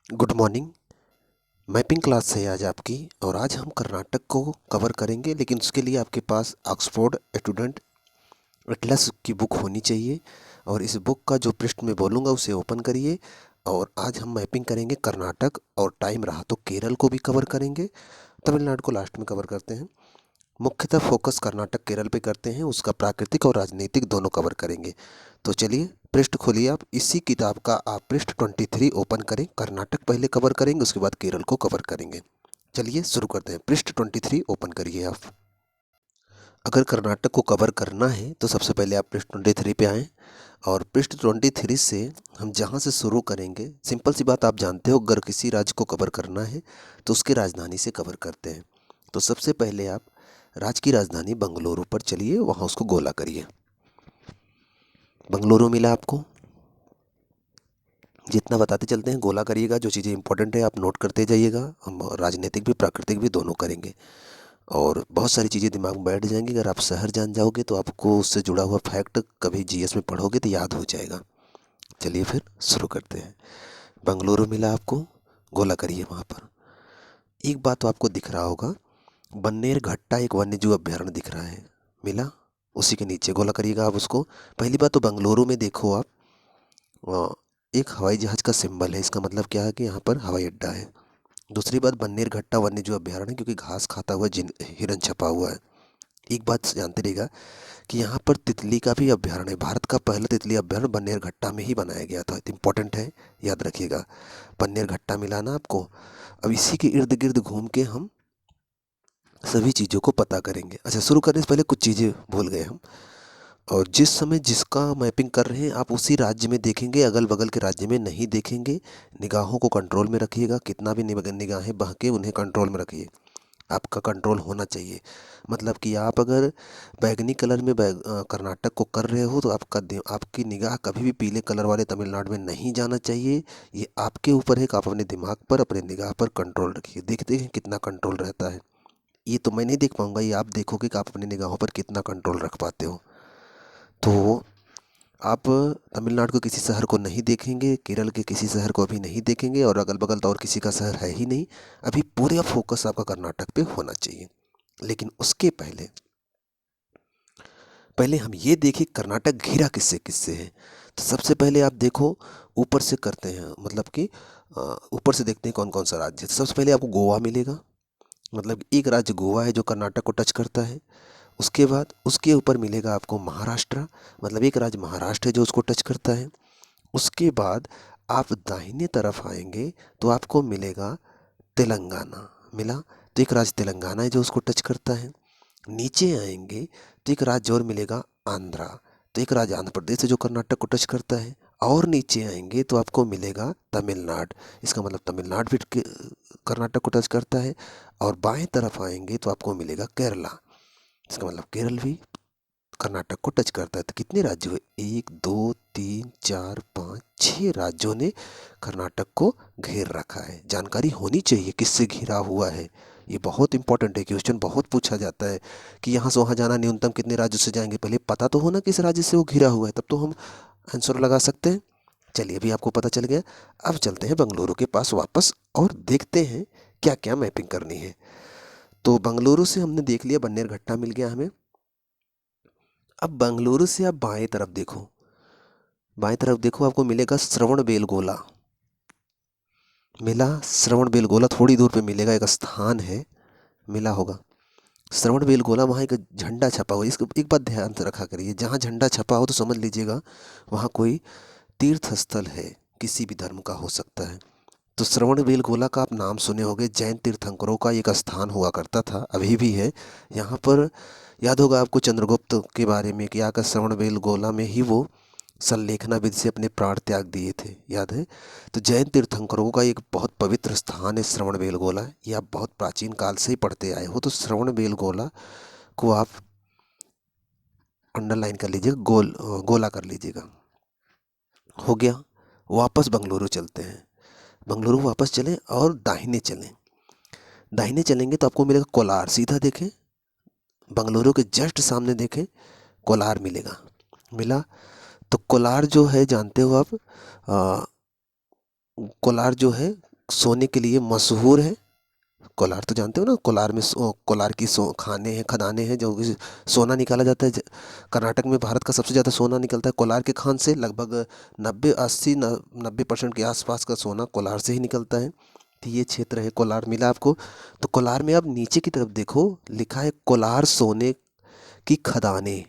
Good morning. Mapping class है आज आपकी। और आज हम कर्नाटक को कवर करेंगे, लेकिन उसके लिए आपके पास ऑक्सफोर्ड स्टूडेंट एटलस की बुक होनी चाहिए। और इस बुक का जो पृष्ठ में बोलूँगा उसे ओपन करिए। और आज हम मैपिंग करेंगे कर्नाटक, और टाइम रहा तो केरल को भी कवर करेंगे, तमिलनाडु को लास्ट में कवर करते हैं। मुख्यतः फोकस कर्नाटक केरल पे करते हैं, उसका प्राकृतिक और राजनीतिक दोनों कवर करेंगे। तो चलिए पृष्ठ खोलिए आप, इसी किताब का आप पृष्ठ 23 ओपन करें। कर्नाटक पहले कवर करेंगे, उसके बाद केरल को कवर करेंगे। चलिए शुरू करते हैं। पृष्ठ 23 ओपन करिए आप। अगर कर्नाटक को कवर करना है तो सबसे पहले आप पृष्ठ 23 पे आएँ। और पृष्ठ 23 से हम जहाँ से शुरू करेंगे, सिंपल सी बात आप जानते हो, अगर किसी राज्य को कवर करना है तो उसकी राजधानी से कवर करते हैं। तो सबसे पहले आप राज्य की राजधानी बंगलुरु पर चलिए, वहाँ उसको गोला करिए। बंगलुरु मिला आपको? जितना बताते चलते हैं गोला करिएगा, जो चीज़ें इंपॉर्टेंट है आप नोट करते जाइएगा। हम राजनीतिक भी प्राकृतिक भी दोनों करेंगे, और बहुत सारी चीज़ें दिमाग में बैठ जाएंगी। अगर आप शहर जान जाओगे तो आपको उससे जुड़ा हुआ फैक्ट कभी जीएस में पढ़ोगे तो याद हो जाएगा। चलिए फिर शुरू करते हैं। बंगलुरु मिला आपको, गोला करिए वहाँ पर। एक बात तो आपको दिख रहा होगा, बन्नेर घट्टा एक वन्यजीव अभ्यारण्य दिख रहा है, मिला? उसी के नीचे गोला करिएगा आप उसको। पहली बात तो बंगलुरु में देखो आप, एक हवाई जहाज़ का सिंबल है, इसका मतलब क्या है कि यहाँ पर हवाई अड्डा है। दूसरी बात, बन्नेर घट्टा वन्यजीव अभ्यारण्य है क्योंकि घास खाता हुआ जिन हिरन छपा हुआ है। एक बात जानते रहिएगा कि यहाँ पर तितली का भी अभ्यारण्य है। भारत का पहला तितली अभ्यारण्य बन्नेर घट्टा में ही बनाया गया था। इंपॉर्टेंट है, याद रखिएगा। बन्नेर घट्टा मिला ना आपको? अब इसी के इर्द गिर्द घूम के हम सभी चीज़ों को पता करेंगे। अच्छा, शुरू करने से पहले कुछ चीज़ें भूल गए हम। और जिस समय जिसका मैपिंग कर रहे हैं आप उसी राज्य में देखेंगे, अगल बगल के राज्य में नहीं देखेंगे। निगाहों को कंट्रोल में रखिएगा, कितना भी निगाहें बहके उन्हें कंट्रोल में रखिए। आपका कंट्रोल होना चाहिए। मतलब कि आप अगर बैगनी कलर में कर्नाटक को कर रहे हो तो आपकी निगाह कभी भी पीले कलर वाले तमिलनाडु में नहीं जाना चाहिए। ये आपके ऊपर है कि आप अपने दिमाग पर, अपने निगाह पर कंट्रोल रखिए। देखते हैं कितना कंट्रोल रहता है। ये तो मैं नहीं देख पाऊंगा, ये आप देखोगे कि आप अपनी निगाहों पर कितना कंट्रोल रख पाते हो। तो आप तमिलनाडु के किसी शहर को नहीं देखेंगे, केरल के किसी शहर को अभी नहीं देखेंगे, और अगल बगल तो और किसी का शहर है ही नहीं। अभी पूरा फोकस आपका कर्नाटक पे होना चाहिए। लेकिन उसके पहले पहले हम ये देखें कर्नाटक घिरा किससे किससे है। तो सबसे पहले आप देखो, ऊपर से करते हैं, मतलब कि ऊपर से देखते हैं कौन कौन सा राज्य है। तो सबसे पहले आपको गोवा मिलेगा, मतलब एक राज्य गोवा है जो कर्नाटक को टच करता है। उसके बाद उसके ऊपर मिलेगा आपको महाराष्ट्र, मतलब एक राज्य महाराष्ट्र है जो उसको टच करता है। उसके बाद आप दाहिने तरफ आएंगे तो आपको मिलेगा तेलंगाना, मिला? तो एक राज्य तेलंगाना है जो उसको टच करता है। नीचे आएंगे तो एक राज्य और मिलेगा आंध्रा, तो एक राज्य आंध्र प्रदेश है जो कर्नाटक को टच करता है। और नीचे आएंगे तो आपको मिलेगा तमिलनाडु, इसका मतलब तमिलनाडु भी कर्नाटक को टच करता है। और बाएं तरफ आएंगे तो आपको मिलेगा केरला, इसका मतलब केरल भी कर्नाटक को टच करता है। तो कितने राज्य हुए? 1 2 3 4 5 6 राज्यों ने कर्नाटक को घेर रखा है। जानकारी होनी चाहिए किससे घिरा हुआ है, ये बहुत इंपॉर्टेंट है। क्वेश्चन बहुत पूछा जाता है कि यहाँ से वहाँ जाना न्यूनतम कितने राज्यों से जाएंगे, पहले पता तो होना किस राज्य से वो घिरा हुआ है, तब तो हम आंसर लगा सकते हैं। चलिए अभी आपको पता चल गया। अब चलते हैं बंगलुरु के पास वापस और देखते हैं क्या क्या मैपिंग करनी है। तो बंगलुरु से हमने देख लिया, बन्नेर घट्टा मिल गया हमें। अब बंगलुरु से आप बाएं तरफ देखो, बाएं तरफ देखो आपको मिलेगा श्रवणबेलगोला, मिला? श्रवणबेलगोला थोड़ी दूर पे मिलेगा, एक स्थान है, मिला होगा। श्रवणबेलगोला, वहाँ एक झंडा छपा हुआ है। इसको एक बात ध्यान से रखा करिए, जहाँ झंडा छपा हो तो समझ लीजिएगा वहाँ कोई तीर्थ स्थल है, किसी भी धर्म का हो सकता है। तो श्रवणबेलगोला का आप नाम सुने होंगे, जैन तीर्थंकरों का एक स्थान हुआ करता था, अभी भी है। यहाँ पर याद होगा आपको चंद्रगुप्त के बारे में कि आकर श्रवणबेलगोला में ही वो संलेखना विधि से अपने प्राण त्याग दिए थे, याद है? तो जैन तीर्थंकरों का एक बहुत पवित्र स्थान है श्रवणबेलगोला। ये आप बहुत प्राचीन काल से ही पढ़ते आए हो। तो श्रवणबेलगोला को आप अंडरलाइन कर लीजिएगा, गोला कर लीजिएगा। हो गया। वापस बंगलुरु चलते हैं। बंगलुरु वापस चलें और दाहिने चलें। दाहिने चलेंगे तो आपको मिलेगा कोलार, सीधा देखें, बंगलुरु के जस्ट सामने देखें, कोलार मिलेगा, मिला? तो कोलार जो है जानते हो आप, कोलार जो है सोने के लिए मशहूर है। कोलार तो जानते हो ना, कोलार में कोलार की खाने हैं, खदानें हैं, जो सोना निकाला जाता है। कर्नाटक में भारत का सबसे ज़्यादा सोना निकलता है कोलार के खान से। लगभग 90 के आसपास का सोना कोलार से ही निकलता है। तो ये क्षेत्र है कोलार, मिला आपको। तो कोलार में आप नीचे की तरफ देखो, लिखा है कोलार सोने की खदानें,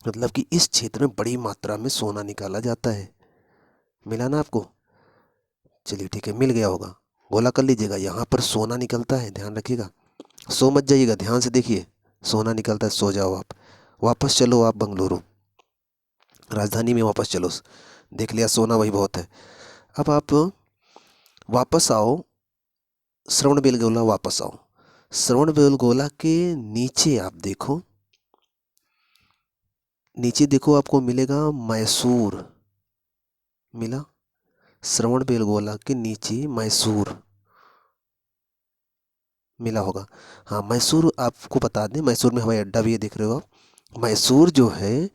मतलब कि इस क्षेत्र में बड़ी मात्रा में सोना निकाला जाता है। मिला ना आपको? चलिए ठीक है, मिल गया होगा। गोला कर लीजिएगा, यहाँ पर सोना निकलता है, ध्यान रखिएगा। सो मत जाइएगा, ध्यान से देखिए। सोना निकलता है, सो जाओ आप। वापस चलो आप बंगलुरु, राजधानी में वापस चलो। देख लिया सोना, वही बहुत है। अब आप वापस आओ, श्रवण बेलगोला वापस आओ। श्रवण बेलगोला के नीचे आप देखो, नीचे देखो, आपको मिलेगा मैसूर। मिला? श्रवण बेलगोला के नीचे मैसूर मिला होगा। हाँ, मैसूर आपको बता दें, मैसूर में हवाई अड्डा भी है, देख रहे हो आप। मैसूर जो है,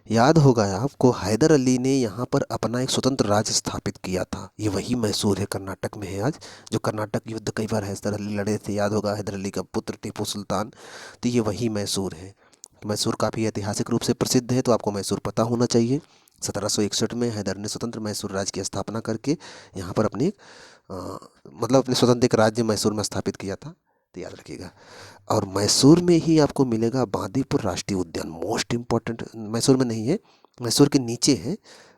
याद होगा आपको, हैदर अली ने यहाँ पर अपना एक स्वतंत्र राज्य स्थापित किया था। ये वही मैसूर है, कर्नाटक में है आज। जो कर्नाटक युद्ध कई बार हैदर अली लड़े थे, याद होगा, हैदर अली का पुत्र टीपू सुल्तान। तो ये वही मैसूर है। मैसूर काफ़ी ऐतिहासिक रूप से प्रसिद्ध है, तो आपको मैसूर पता होना चाहिए। 1761 में हैदर ने स्वतंत्र मैसूर राज्य की स्थापना करके यहाँ पर अपनी मतलब अपने स्वतंत्र एक राज्य मैसूर में स्थापित किया था, तो याद रखिएगा। और मैसूर में ही आपको मिलेगा बांदीपुर राष्ट्रीय उद्यान, मोस्ट इम्पॉर्टेंट। मैसूर में नहीं है, मैसूर के नीचे है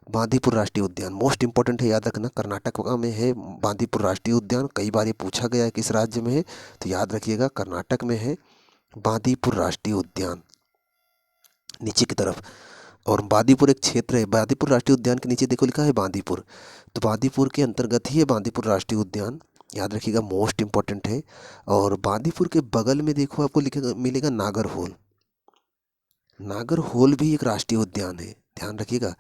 बांदीपुर राष्ट्रीय उद्यान, मोस्ट इम्पॉर्टेंट है, याद रखना। कर्नाटक में है बांदीपुर राष्ट्रीय उद्यान, कई बार ये पूछा गया है किस राज्य में है, तो याद रखिएगा कर्नाटक में है बांदीपुर राष्ट्रीय उद्यान, नीचे की तरफ। और बांदीपुर एक क्षेत्र है, बांदीपुर राष्ट्रीय उद्यान के नीचे देखो लिखा है बांदीपुर, तो बांदीपुर के अंतर्गत ही है बांदीपुर राष्ट्रीय उद्यान, याद रखिएगा, मोस्ट इम्पॉर्टेंट है। और बांदीपुर के बगल में देखो आपको लिखेगा, मिलेगा नागरहोल। नागरहोल भी एक राष्ट्रीय उद्यान है, ध्यान रखिएगा।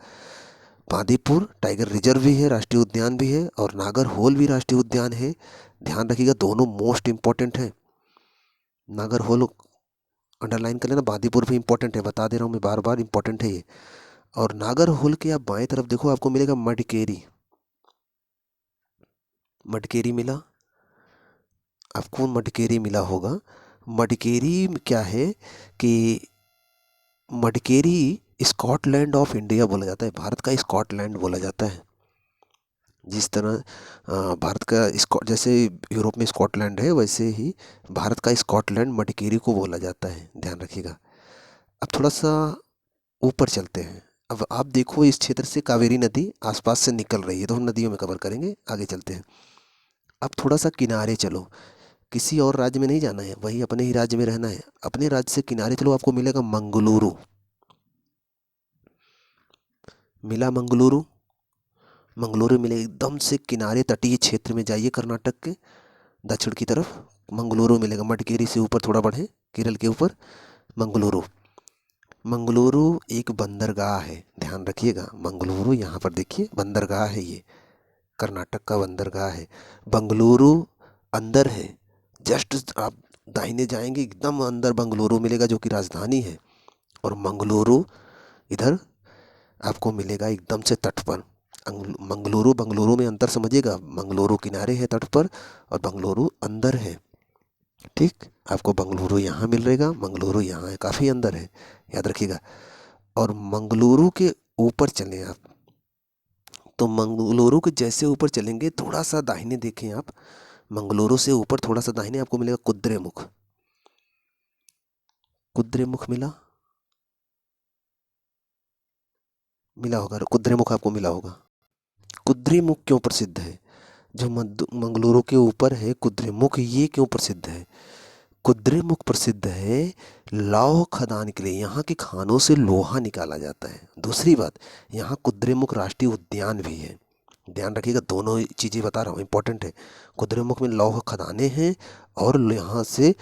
बांदीपुर टाइगर रिजर्व भी है, राष्ट्रीय उद्यान भी है, और नागरहोल भी राष्ट्रीय उद्यान है, ध्यान रखिएगा। दोनों मोस्ट इम्पॉर्टेंट है। नागरहोल अंडरलाइन कर लेना, बांदीपुर भी इंपॉर्टेंट है, बता दे रहा हूँ मैं बार बार, इंपॉर्टेंट है ये। और नागरहोल के आप बाएं तरफ देखो, आपको मिलेगा मडकेरी। मडकेरी मिला आपको? मडकेरी मिला होगा। मडकेरी क्या है कि मडकेरी स्कॉटलैंड ऑफ इंडिया बोला जाता है, भारत का स्कॉटलैंड बोला जाता है। जिस तरह भारत का जैसे यूरोप में स्कॉटलैंड है, वैसे ही भारत का स्कॉटलैंड मडकेरी को बोला जाता है, ध्यान रखिएगा। अब थोड़ा सा ऊपर चलते हैं। अब आप देखो, इस क्षेत्र से कावेरी नदी आसपास से निकल रही है, तो हम नदियों में कवर करेंगे, आगे चलते हैं। अब थोड़ा सा किनारे चलो, किसी और राज्य में नहीं जाना है, वही अपने ही राज्य में रहना है। अपने राज्य से किनारे चलो, आपको मिलेगा मंगलुरु। मिला मंगलुरु? मंगलुरु मिले, एकदम से किनारे तटीय क्षेत्र में जाइए कर्नाटक के दक्षिण की तरफ, मंगलुरु मिलेगा। मडकेरी से ऊपर थोड़ा बढ़े, केरल के ऊपर मंगलुरु। मंगलुरु एक बंदरगाह है, ध्यान रखिएगा। मंगलुरु यहाँ पर देखिए बंदरगाह है, ये कर्नाटक का बंदरगाह है। बंगलुरु अंदर है, जस्ट आप दाहिने जाएंगे एकदम अंदर बंगलुरु मिलेगा, जो कि राजधानी है। और मंगलुरु इधर आपको मिलेगा एकदम से तट पर। मंगलुरु बंगलुरु में अंतर समझिएगा, मंगलुरु किनारे है तट पर, और बंगलुरु अंदर है। ठीक, आपको बंगलुरु यहाँ मिल रहेगा, मंगलुरु यहाँ है, काफ़ी अंदर है, याद रखिएगा। और मंगलुरु के ऊपर चलें आप, तो मंगलुरु के जैसे ऊपर चलेंगे, थोड़ा सा दाहिने देखें आप, मंगलुरु से ऊपर थोड़ा सा दाहिने आपको मिलेगा कुद्रेमुख। कुद्रेमुख मिला? मिला होगा, कुद्रेमुख आपको मिला होगा। कुद्रेमुख क्यों प्रसिद्ध है? जो मंगलुरु के ऊपर है कुद्रेमुख, ये क्यों प्रसिद्ध है? कुद्रेमुख प्रसिद्ध है लौह खदान के लिए, यहाँ के खानों से लोहा निकाला जाता है। दूसरी बात, यहाँ कुद्रेमुख राष्ट्रीय उद्यान भी है, ध्यान रखिएगा। दोनों चीज़ें बता रहा हूँ, इंपॉर्टेंट है। कुद्रेमुख में लौह खदानें हैं, और यहाँ से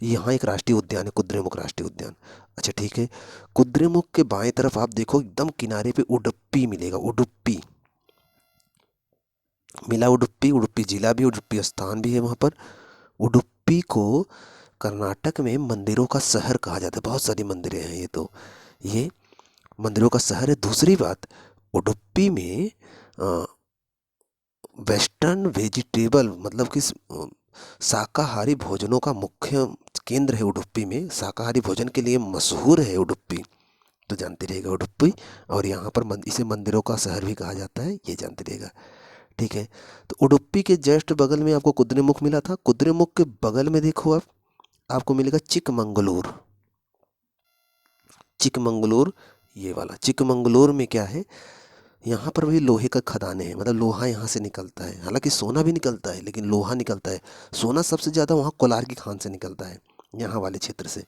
यहाँ एक राष्ट्रीय उद्यान है, कुद्रेमुख राष्ट्रीय उद्यान। अच्छा ठीक है, कुद्रेमुख के बाएं तरफ आप देखो, एकदम किनारे पे उडुप्पी मिलेगा। उडुप्पी मिला? उडुप्पी, उडुप्पी जिला भी, उडुप्पी स्थान भी है वहाँ पर। उडुप्पी को कर्नाटक में मंदिरों का शहर कहा जाता है, बहुत सारी मंदिरें हैं, ये मंदिरों का शहर है। दूसरी बात, उडुप्पी में वेस्टर्न वेजिटेबल मतलब कि शाकाहारी भोजनों का मुख्य केंद्र है उडुप्पी में। शाकाहारी भोजन के लिए मशहूर है उडुप्पी, तो जानते रहेगा उडुप्पी। और यहाँ पर इसे मंदिरों का शहर भी कहा जाता है, ये जानते रहेगा। ठीक है, तो उडुप्पी के जस्ट बगल में आपको कुद्रेमुख मिला था। कुद्रेमुख के बगल में देखो आप, आपको मिलेगा चिकमंगलूर। चिकमंगलूर, ये वाला चिकमंगलूर में क्या है, यहाँ पर भी लोहे का खदाने हैं, मतलब लोहा यहाँ से निकलता है। हालांकि सोना भी निकलता है लेकिन लोहा निकलता है। सोना सबसे ज़्यादा वहाँ कोलार की खान से निकलता है, यहाँ वाले क्षेत्र से।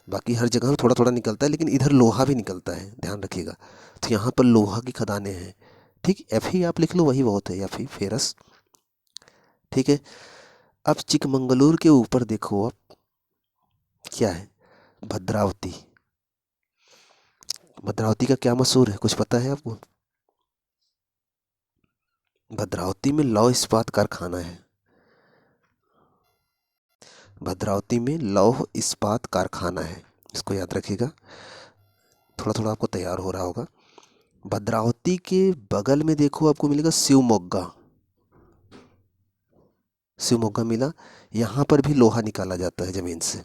बाकी हर जगह थोड़ा थोड़ा निकलता है, लेकिन इधर लोहा भी निकलता है, ध्यान रखिएगा। तो यहाँ पर लोहा की खदानें हैं। ठीक, एफ ही आप लिख लो, वही बहुत है, एफ ही फेरस। ठीक है, अब चिकमंगलूर के ऊपर देखो आप, क्या है, भद्रावती। भद्रावती का क्या मशहूर है, कुछ पता है आपको? भद्रावती में लौह इस्पात कारखाना है। भद्रावती में लौह इस्पात कारखाना है, इसको याद रखिएगा। थोड़ा थोड़ा आपको तैयार हो रहा होगा। भद्रावती के बगल में देखो आपको मिलेगा शिवमोग्गा। शिवमोग्गा मिला, यहाँ पर भी लोहा निकाला जाता है ज़मीन से,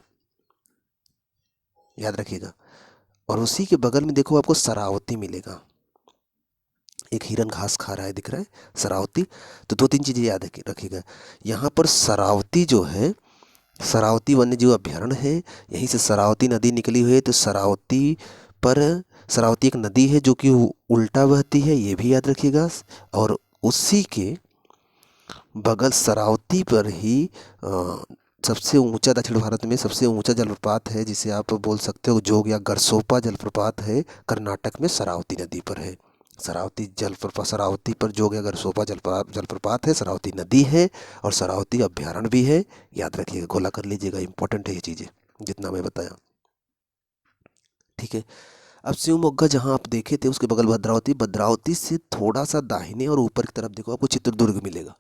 याद रखिएगा। और उसी के बगल में देखो आपको शरावती मिलेगा। एक हिरन घास खा रहा है, दिख रहा है, शरावती। तो दो तीन चीज़ें याद रखिएगा। यहाँ पर शरावती जो है, शरावती वन्य जीव अभ्यारण्य है। यहीं से शरावती नदी निकली हुई है। तो शरावती पर, शरावती एक नदी है जो कि उल्टा बहती है, ये भी याद रखिएगा। और उसी के बगल शरावती पर ही सबसे ऊंचा, दक्षिण भारत में सबसे ऊंचा जलप्रपात है, जिसे आप बोल सकते हो जोग या गरसोपा जलप्रपात है, कर्नाटक में शरावती नदी पर है। शरावती जलप्रपात, शरावती पर जोग या गरसोपा जलप्रपात है, शरावती नदी है और शरावती अभ्यारण्य भी है। याद रखिएगा, गोला कर लीजिएगा, इंपॉर्टेंट है ये चीज़ें जितना मैं बताया। ठीक है, अब शिवमोग्गा जहाँ आप देखे थे उसके बगल भद्रावती। भद्रावती से थोड़ा सा दाहिने और ऊपर की तरफ देखो, आपको चित्रदुर्ग मिलेगा।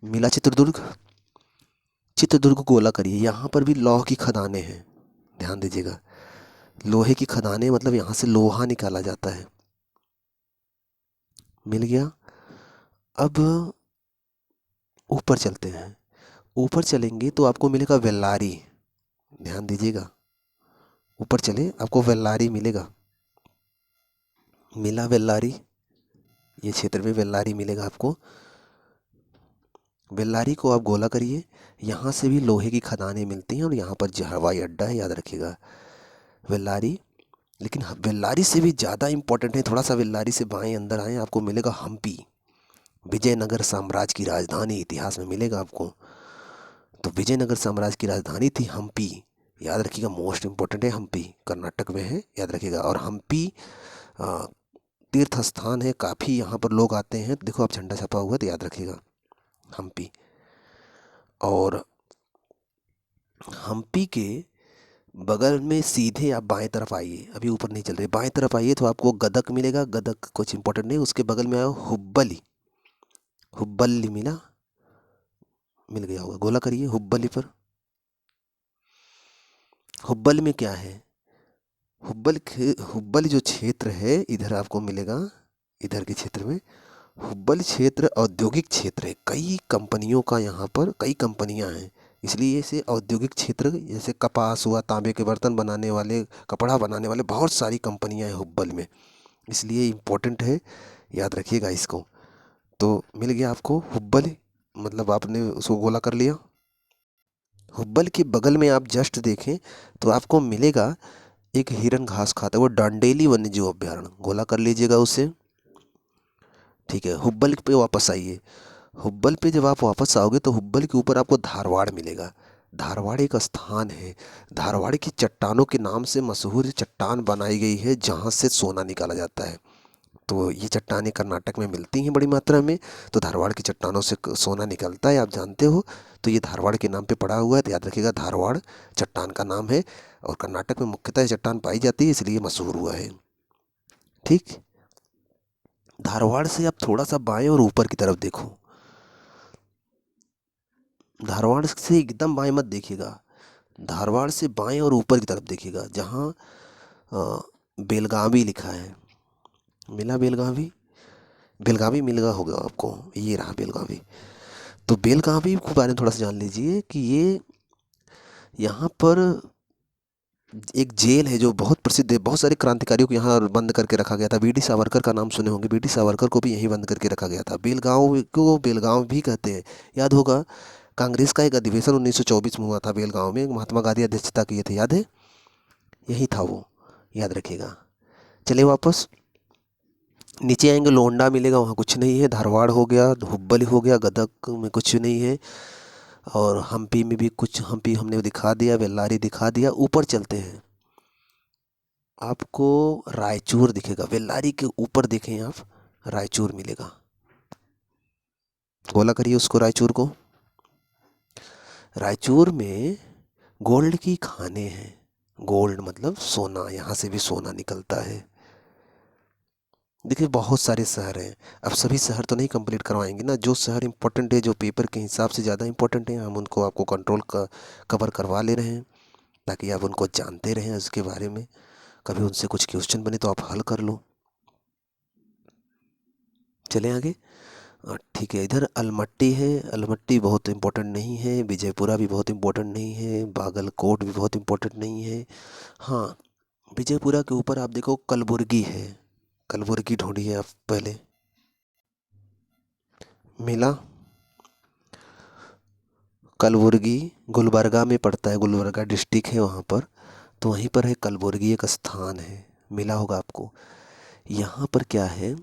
मिला चित्रदुर्ग? चित्रदुर्ग को गोला करिए, यहाँ पर भी लौह की खदानें हैं, ध्यान दीजिएगा। लोहे की खदानें मतलब यहाँ से लोहा निकाला जाता है। मिल गया। अब ऊपर चलते हैं। ऊपर चलेंगे तो आपको मिलेगा वेल्लारी, ध्यान दीजिएगा। ऊपर चले, आपको वेल्लारी मिलेगा। मिला वेल्लारी, ये क्षेत्र में वेल्लारी मिलेगा आपको। वेल्लारी को आप गोला करिए, यहाँ से भी लोहे की खदानें मिलती हैं और यहाँ पर हवाई अड्डा है, याद रखिएगा। वेल्लारी, लेकिन वेल्लारी से भी ज़्यादा इम्पोर्टेंट है, थोड़ा सा वेल्लारी से बाएं अंदर आए, आपको मिलेगा हम्पी। विजयनगर साम्राज्य की राजधानी, इतिहास में मिलेगा आपको। तो विजयनगर साम्राज्य की राजधानी थी हम्पी, याद रखिएगा। मोस्ट इम्पोर्टेंट है, हम्पी कर्नाटक में है, याद रखिएगा। और हम्पी तीर्थ स्थान है, काफ़ी यहाँ पर लोग आते हैं। देखो आप झंडा छपा हुआ, तो याद रखिएगा हम्पी। और हम्पी के बगल में सीधे आप बाएं तरफ आइए, अभी ऊपर नहीं चल रहे, बाएं तरफ आइए तो आपको गदक मिलेगा। गदक कुछ इंपॉर्टेंट नहीं, उसके बगल में आओ हुब्बली। हुब्बली मिला, मिल गया होगा, गोला करिए हुब्बली पर। हुब्बल में क्या है, हुब्बल जो क्षेत्र है, इधर आपको मिलेगा, इधर के क्षेत्र में हुब्बल क्षेत्र औद्योगिक क्षेत्र है। कई कंपनियों का यहाँ पर, कई कंपनियाँ हैं, इसलिए इसे औद्योगिक क्षेत्र, जैसे कपास हुआ, तांबे के बर्तन बनाने वाले, कपड़ा बनाने वाले, बहुत सारी कंपनियाँ हैं हुब्बल में, इसलिए इम्पोर्टेंट है, याद रखिएगा इसको। तो मिल गया आपको हुब्बल, मतलब आपने उसको गोला कर लिया। हुब्बल के बगल में आप जस्ट देखें तो आपको मिलेगा एक हिरन घास खाता है, वो डांडेली वन्यजीव अभ्यारण्य, गोला कर लीजिएगा उसे। ठीक है, हुब्बल पे वापस आइए। हुब्बल पे जब आप वापस आओगे तो हुब्बल के ऊपर आपको धारवाड़ मिलेगा। धारवाड़ एक स्थान है, धारवाड़ की चट्टानों के नाम से मशहूर चट्टान बनाई गई है, जहाँ से सोना निकाला जाता है। तो ये चट्टानें कर्नाटक में मिलती हैं बड़ी मात्रा में, तो धारवाड़ की चट्टानों से सोना निकलता है, आप जानते हो। तो ये धारवाड़ के नाम पे पड़ा हुआ है, तो याद रखिएगा, धारवाड़ चट्टान का नाम है। और कर्नाटक में मुख्यतः चट्टान पाई जाती है, इसलिए मशहूर हुआ है। ठीक, धारवाड़ से आप थोड़ा सा बाएं और ऊपर की तरफ देखो। धारवाड़ से एकदम बाएं मत देखिएगा, धारवाड़ से बाएं और ऊपर की तरफ देखिएगा, जहाँ बेलगावी लिखा है। मिला बेलगावी, बेलगावी मिल गया होगा आपको, ये रहा बेलगावी। तो बेलगावी के बारे में थोड़ा सा जान लीजिए कि ये यहाँ पर एक जेल है जो बहुत प्रसिद्ध है, बहुत सारे क्रांतिकारियों को यहाँ बंद करके रखा गया था। वीडी सावरकर का नाम सुने होंगे, वीडी सावरकर को भी यहीं बंद करके रखा गया था। बेलगांव को बेलगांव भी कहते हैं, याद होगा। कांग्रेस का एक अधिवेशन 1924 में हुआ था बेलगांव में, महात्मा गांधी अध्यक्षता किए थे, याद है, यही था वो, याद रखिएगा। चलिए वापस नीचे आएंगे, लोंडा मिलेगा, वहाँ कुछ नहीं है। धारवाड़ हो गया, हुब्बली हो गया, गदक में कुछ नहीं है, और हम्पी में भी कुछ, हम्पी हमने दिखा दिया, बेल्लारी दिखा दिया। ऊपर चलते हैं, आपको रायचूर दिखेगा, बेल्लारी के ऊपर देखें आप, रायचूर मिलेगा। गोला करिए उसको, रायचूर को। रायचूर में गोल्ड की खानें हैं, गोल्ड मतलब सोना, यहाँ से भी सोना निकलता है। देखिए बहुत सारे शहर हैं, अब सभी शहर तो नहीं कंप्लीट करवाएंगे ना, जो शहर इंपॉर्टेंट है, जो पेपर के हिसाब से ज़्यादा इंपॉर्टेंट है, हम उनको आपको कवर करवा ले रहे हैं, ताकि आप उनको जानते रहें उसके बारे में। कभी उनसे कुछ क्वेश्चन बने तो आप हल कर लो। चलें आगे। ठीक है, इधर अलमट्टी है, अलमट्टी बहुत इम्पोर्टेंट नहीं है, विजयपुरा भी बहुत इम्पोर्टेंट नहीं है, बागलकोट भी बहुत इम्पोर्टेंट नहीं है। हाँ, विजयपुरा के ऊपर आप देखो कलबुर्गी है, कलबुर्गी ढूंढिए आप पहले। मिला, कलबुर्गी गुलबर्गा में पड़ता है, गुलबर्गा डिस्ट्रिक्ट है वहाँ पर, तो वहीं पर है कलबुर्गी, एक स्थान है, मिला होगा आपको। यहाँ पर क्या है,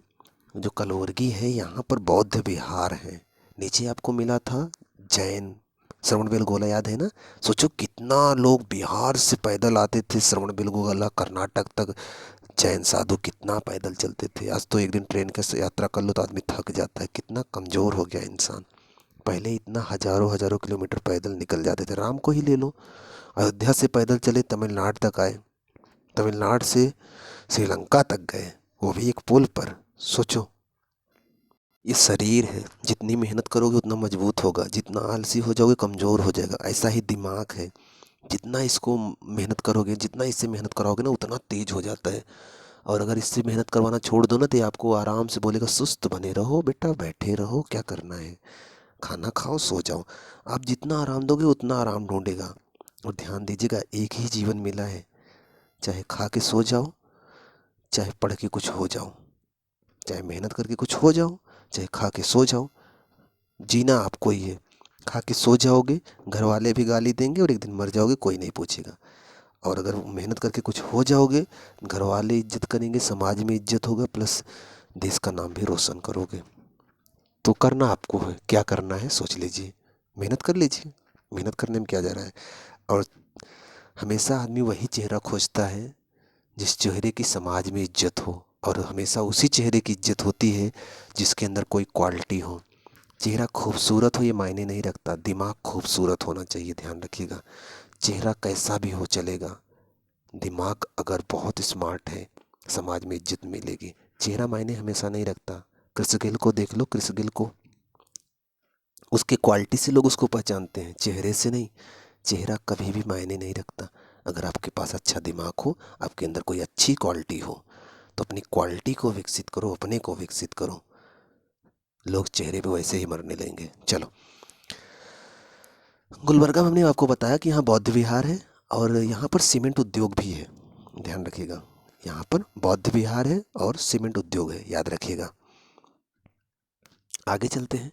जो कलबुर्गी है यहाँ पर बौद्ध विहार है। नीचे आपको मिला था जैन, श्रवण बेलगोला, याद है ना। सोचो कितना लोग बिहार से पैदल आते थे श्रवण बेलगोला कर्नाटक तक, जैन साधु कितना पैदल चलते थे। आज तो एक दिन ट्रेन का यात्रा कर लो तो आदमी थक जाता है, कितना कमज़ोर हो गया इंसान। पहले इतना हजारों हजारों किलोमीटर पैदल निकल जाते थे। राम को ही ले लो, अयोध्या से पैदल चले तमिलनाडु तक आए, तमिलनाडु से श्रीलंका तक गए, वो भी एक पुल पर। सोचो, ये शरीर है, जितनी मेहनत करोगे उतना मजबूत होगा, जितना आलसी हो जाओगे कमज़ोर हो जाएगा। ऐसा ही दिमाग है, जितना इसको मेहनत करोगे, जितना इससे मेहनत कराओगे ना, उतना तेज हो जाता है। और अगर इससे मेहनत करवाना छोड़ दो ना, तो ये आपको आराम से बोलेगा सुस्त बने रहो बेटा, बैठे रहो, क्या करना है, खाना खाओ सो जाओ। आप जितना आराम दोगे उतना आराम ढूंढेगा। और ध्यान दीजिएगा, एक ही जीवन मिला है, चाहे खा के सो जाओ, चाहे पढ़ के कुछ हो जाओ, चाहे मेहनत करके कुछ हो जाओ, चाहे खा के सो जाओ। जीना आपको ही है। खा के सो जाओगे, घर वाले भी गाली देंगे, और एक दिन मर जाओगे, कोई नहीं पूछेगा। और अगर मेहनत करके कुछ हो जाओगे, घर वाले इज्जत करेंगे, समाज में इज्जत होगा, प्लस देश का नाम भी रोशन करोगे। तो करना आपको है, क्या करना है सोच लीजिए, मेहनत कर लीजिए, मेहनत करने में क्या जा रहा है। और हमेशा आदमी वही चेहरा खोजता है जिस चेहरे की समाज में इज्जत हो, और हमेशा उसी चेहरे की इज्जत होती है जिसके अंदर कोई क्वालिटी हो। चेहरा खूबसूरत हो ये मायने नहीं रखता, दिमाग खूबसूरत होना चाहिए, ध्यान रखिएगा। चेहरा कैसा भी हो चलेगा, दिमाग अगर बहुत स्मार्ट है, समाज में इज्जत मिलेगी। चेहरा मायने हमेशा नहीं रखता। कृष्ण गिल को देख लो, कृष्ण गिल को, उसके क्वालिटी से लोग उसको पहचानते हैं, चेहरे से नहीं। चेहरा कभी भी मायने नहीं रखता। अगर आपके पास अच्छा दिमाग हो, आपके अंदर कोई अच्छी क्वालिटी हो, तो अपनी क्वालिटी को विकसित करो, अपने को विकसित करो, लोग चेहरे पे वैसे ही मरने लेंगे। चलो, गुलबर्गा में हमने आपको बताया कि यहाँ बौद्ध विहार है, और यहाँ पर सीमेंट उद्योग भी है, ध्यान रखिएगा। यहाँ पर बौद्ध विहार है और सीमेंट उद्योग है, याद रखिएगा। आगे चलते हैं,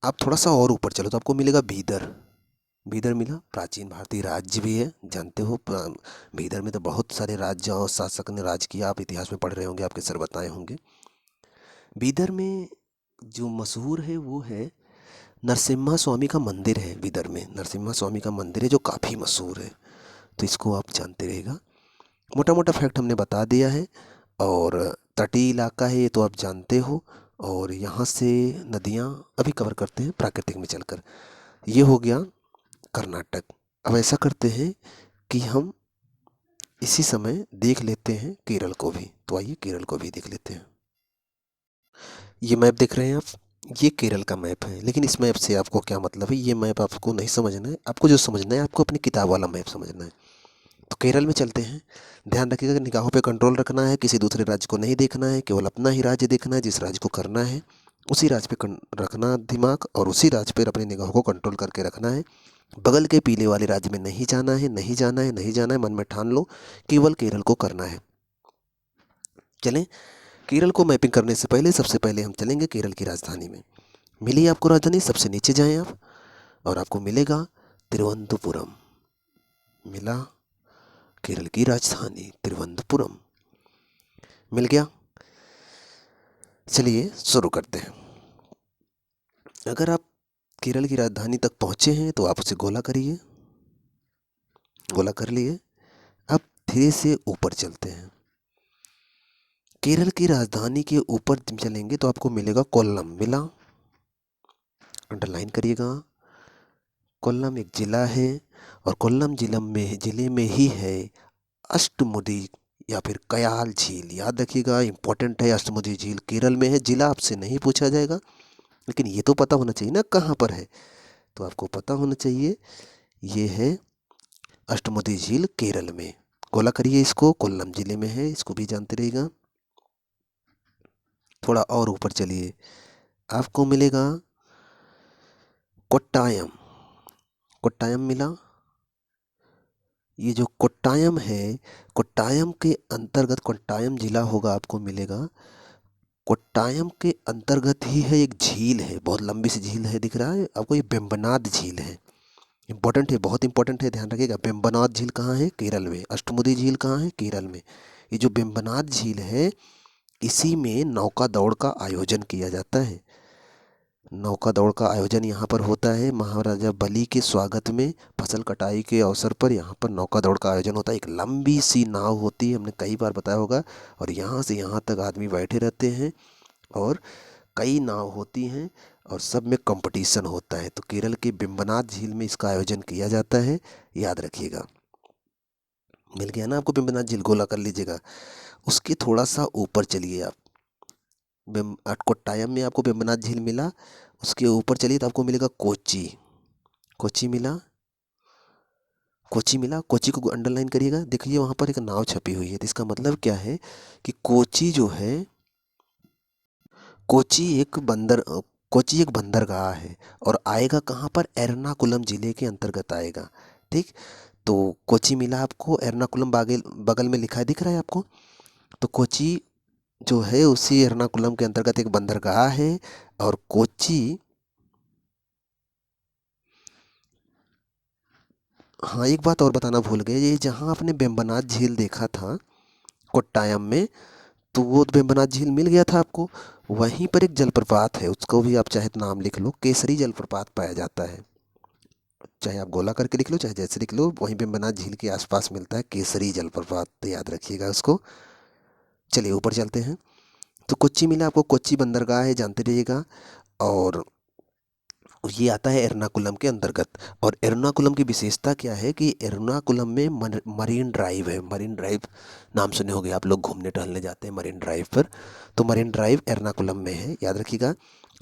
आप थोड़ा सा और ऊपर चलो तो आपको मिलेगा बीदर। बीदर मिला, प्राचीन भारतीय राज्य भी है, जानते हो। बीदर में तो बहुत सारे राज्य और शासक ने राज किया, आप इतिहास में पढ़ रहे होंगे, आपके सर बताए होंगे। बीदर में जो मशहूर है वो है नरसिम्हा स्वामी का मंदिर है। बीदर में नरसिम्हा स्वामी का मंदिर है जो काफ़ी मशहूर है, तो इसको आप जानते रहेगा। मोटा मोटा फैक्ट हमने बता दिया है। और तटीय इलाका है ये तो आप जानते हो। और यहाँ से नदियाँ अभी कवर करते हैं प्राकृतिक में चलकर। ये हो गया कर्नाटक। अब ऐसा करते हैं कि हम इसी समय देख लेते हैं केरल को भी, तो आइए केरल को भी देख लेते हैं। ये मैप देख रहे हैं आप, ये केरल का मैप है। लेकिन इस मैप से आपको क्या मतलब है, ये मैप आपको नहीं समझना है। आपको जो समझना है, आपको अपनी किताब वाला मैप समझना है। तो केरल में चलते हैं। ध्यान रखिएगा कि निगाहों पे कंट्रोल रखना है, किसी दूसरे राज्य को नहीं देखना है, केवल अपना ही राज्य देखना है। जिस राज्य को करना है उसी राज्य पे रखना दिमाग, और उसी राज्य पर अपनी निगाहों को कंट्रोल करके रखना है। बगल के पीले वाले राज्य में नहीं जाना है, नहीं जाना है, नहीं जाना है, मन में ठान लो, केवल केरल को करना है। चलें, केरल को मैपिंग करने से पहले सबसे पहले हम चलेंगे केरल की राजधानी में। मिली आपको राजधानी, सबसे नीचे जाएं आप और आपको मिलेगा तिरुवनंतपुरम। मिला केरल की राजधानी तिरुवनंतपुरम, मिल गया। चलिए शुरू करते हैं। अगर आप केरल की राजधानी तक पहुंचे हैं तो आप उसे गोला करिए। गोला कर लिए। अब धीरे से ऊपर चलते हैं। केरल की राजधानी के ऊपर चलेंगे तो आपको मिलेगा कोल्लम। मिला, अंडरलाइन करिएगा। कोल्लम एक जिला है और कोल्लम जिले में ही है अष्टमुदी या फिर कयाल झील। याद रखिएगा, इंपॉर्टेंट है। अष्टमुदी झील केरल में है। जिला आपसे नहीं पूछा जाएगा, लेकिन ये तो पता होना चाहिए ना कहाँ पर है। तो आपको पता होना चाहिए ये है अष्टमुदी झील केरल में। गोला करिए इसको, कोल्लम जिले में है, इसको भी जानते रहिएगा। थोड़ा और ऊपर चलिए, आपको मिलेगा कोट्टायम। कोट्टायम मिला। ये जो कोट्टायम है, कोट्टायम के अंतर्गत कोट्टायम जिला होगा, आपको मिलेगा। कोट्टायम के अंतर्गत ही है एक झील है, बहुत लंबी सी झील है, दिख रहा है आपको, ये वेम्बनाड झील है। इंपॉर्टेंट है, बहुत इंपॉर्टेंट है, ध्यान रखिएगा। वेम्बनाड झील कहाँ है? केरल में। अष्टमुदी झील कहाँ है? केरल में। ये जो वेम्बनाड झील है, इसी में नौका दौड़ का आयोजन किया जाता है। नौका दौड़ का आयोजन यहाँ पर होता है। महाराजा बलि के स्वागत में फसल कटाई के अवसर पर यहाँ पर नौका दौड़ का आयोजन होता है। एक लंबी सी नाव होती है, हमने कई बार बताया होगा, और यहाँ से यहाँ तक आदमी बैठे रहते हैं और कई नाव होती हैं और सब में कंपटीशन होता है। तो केरल के वेम्बनाड झील में इसका आयोजन किया जाता है, याद रखिएगा। मिल गया ना आपको वेम्बनाड झील? गोला कर लीजिएगा। उसके थोड़ा सा ऊपर चलिए आप। कोट्टायम में आपको वेम्बनाड झील मिला। उसके ऊपर चलिए तो आपको मिलेगा कोच्चि। कोच्चि मिला। कोच्चि मिला। कोच्चि को अंडरलाइन करिएगा। देखिए वहाँ पर एक नाव छपी हुई है, तो इसका मतलब क्या है कि कोच्चि जो है, कोच्चि एक बंदरगाह है और आएगा कहाँ पर? एर्नाकुलम जिले के अंतर्गत आएगा। ठीक, तो कोच्चि मिला आपको। एर्नाकुलम बगल में लिखा है, दिख रहा है आपको? तो कोच्चि जो है उसी एर्नाकुलम के अंतर्गत एक बंदरगाह है। और कोच्चि, हाँ एक बात और बताना भूल गए, ये जहाँ आपने वेम्बनाड झील देखा था कोट्टायम में, तो वो वेम्बनाड झील मिल गया था आपको। वहीं पर एक जलप्रपात है, उसको भी आप चाहे तो नाम लिख लो, केसरी जलप्रपात पाया जाता है। चाहे आप गोला करके लिख लो, चाहे जैसे लिख लो, वहीं वेम्बनाड झील के आसपास मिलता है केसरी जलप्रपात, तो याद रखिएगा उसको। चलिए ऊपर चलते हैं। तो कोच्चि मिला आपको। कोच्चि बंदरगाह है, जानते रहिएगा। और ये आता है एर्नाकुलम के अंतर्गत। और एर्नाकुलम की विशेषता क्या है कि एर्नाकुलम में मरीन ड्राइव है। मरीन ड्राइव नाम सुने होंगे आप लोग, घूमने टहलने जाते हैं मरीन ड्राइव पर। तो मरीन ड्राइव एर्नाकुलम में है, याद रखिएगा।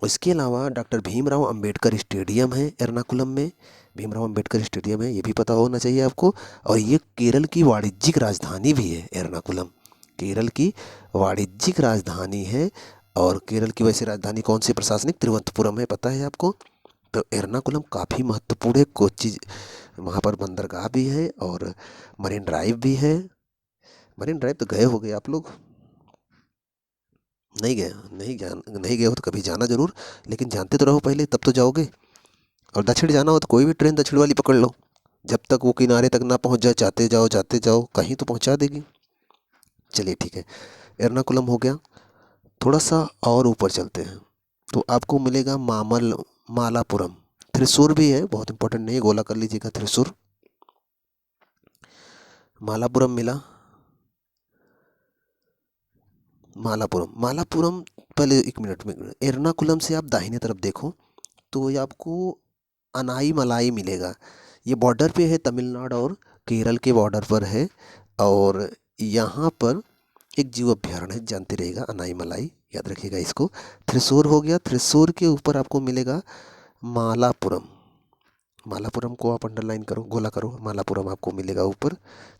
इसके अलावा डॉक्टर भीमराव अंबेडकर स्टेडियम है एर्नाकुलम में। भीमराव अंबेडकर स्टेडियम है, ये भी पता होना चाहिए आपको। और ये केरल की वाणिज्यिक राजधानी भी है एर्नाकुलम। केरल की वाणिज्यिक राजधानी है। और केरल की वैसे राजधानी कौन सी? प्रशासनिक तिरुवनंतपुरम है, पता है आपको। तो एर्नाकुलम काफ़ी महत्वपूर्ण है। कोच्चि, वहाँ पर बंदरगाह भी है और मरीन ड्राइव भी है। मरीन ड्राइव तो गए हो गए आप लोग? नहीं गए? नहीं गए हो तो कभी जाना जरूर, लेकिन जानते तो रहो पहले, तब तो जाओगे। और दक्षिण जाना हो तो कोई भी ट्रेन दक्षिण वाली पकड़ लो, जब तक वो किनारे तक ना पहुँच जाए, जाते जाओ, कहीं तो पहुँचा देगी। चलिए ठीक है, एर्नाकुलम हो गया। थोड़ा सा और ऊपर चलते हैं तो आपको मिलेगा मालापुरम। त्रिशूर भी है, बहुत इंपॉर्टेंट नहीं है, गोला कर लीजिएगा। त्रिशूर, मालापुरम मिला। मालापुरम पहले एक मिनट में, एर्नाकुलम से आप दाहिने तरफ देखो तो ये आपको अनाई मलाई मिलेगा। ये बॉर्डर पे है, तमिलनाडु और केरल के बॉर्डर पर है। और यहाँ पर एक जीव अभ्यारण्य है, जानते रहेगा, अनाई मलाई, याद रखिएगा इसको। त्रिशूर हो गया। त्रिशूर के ऊपर आपको मिलेगा मालापुरम। मालापुरम को आप अंडरलाइन करो, गोला करो। मालापुरम आपको मिलेगा ऊपर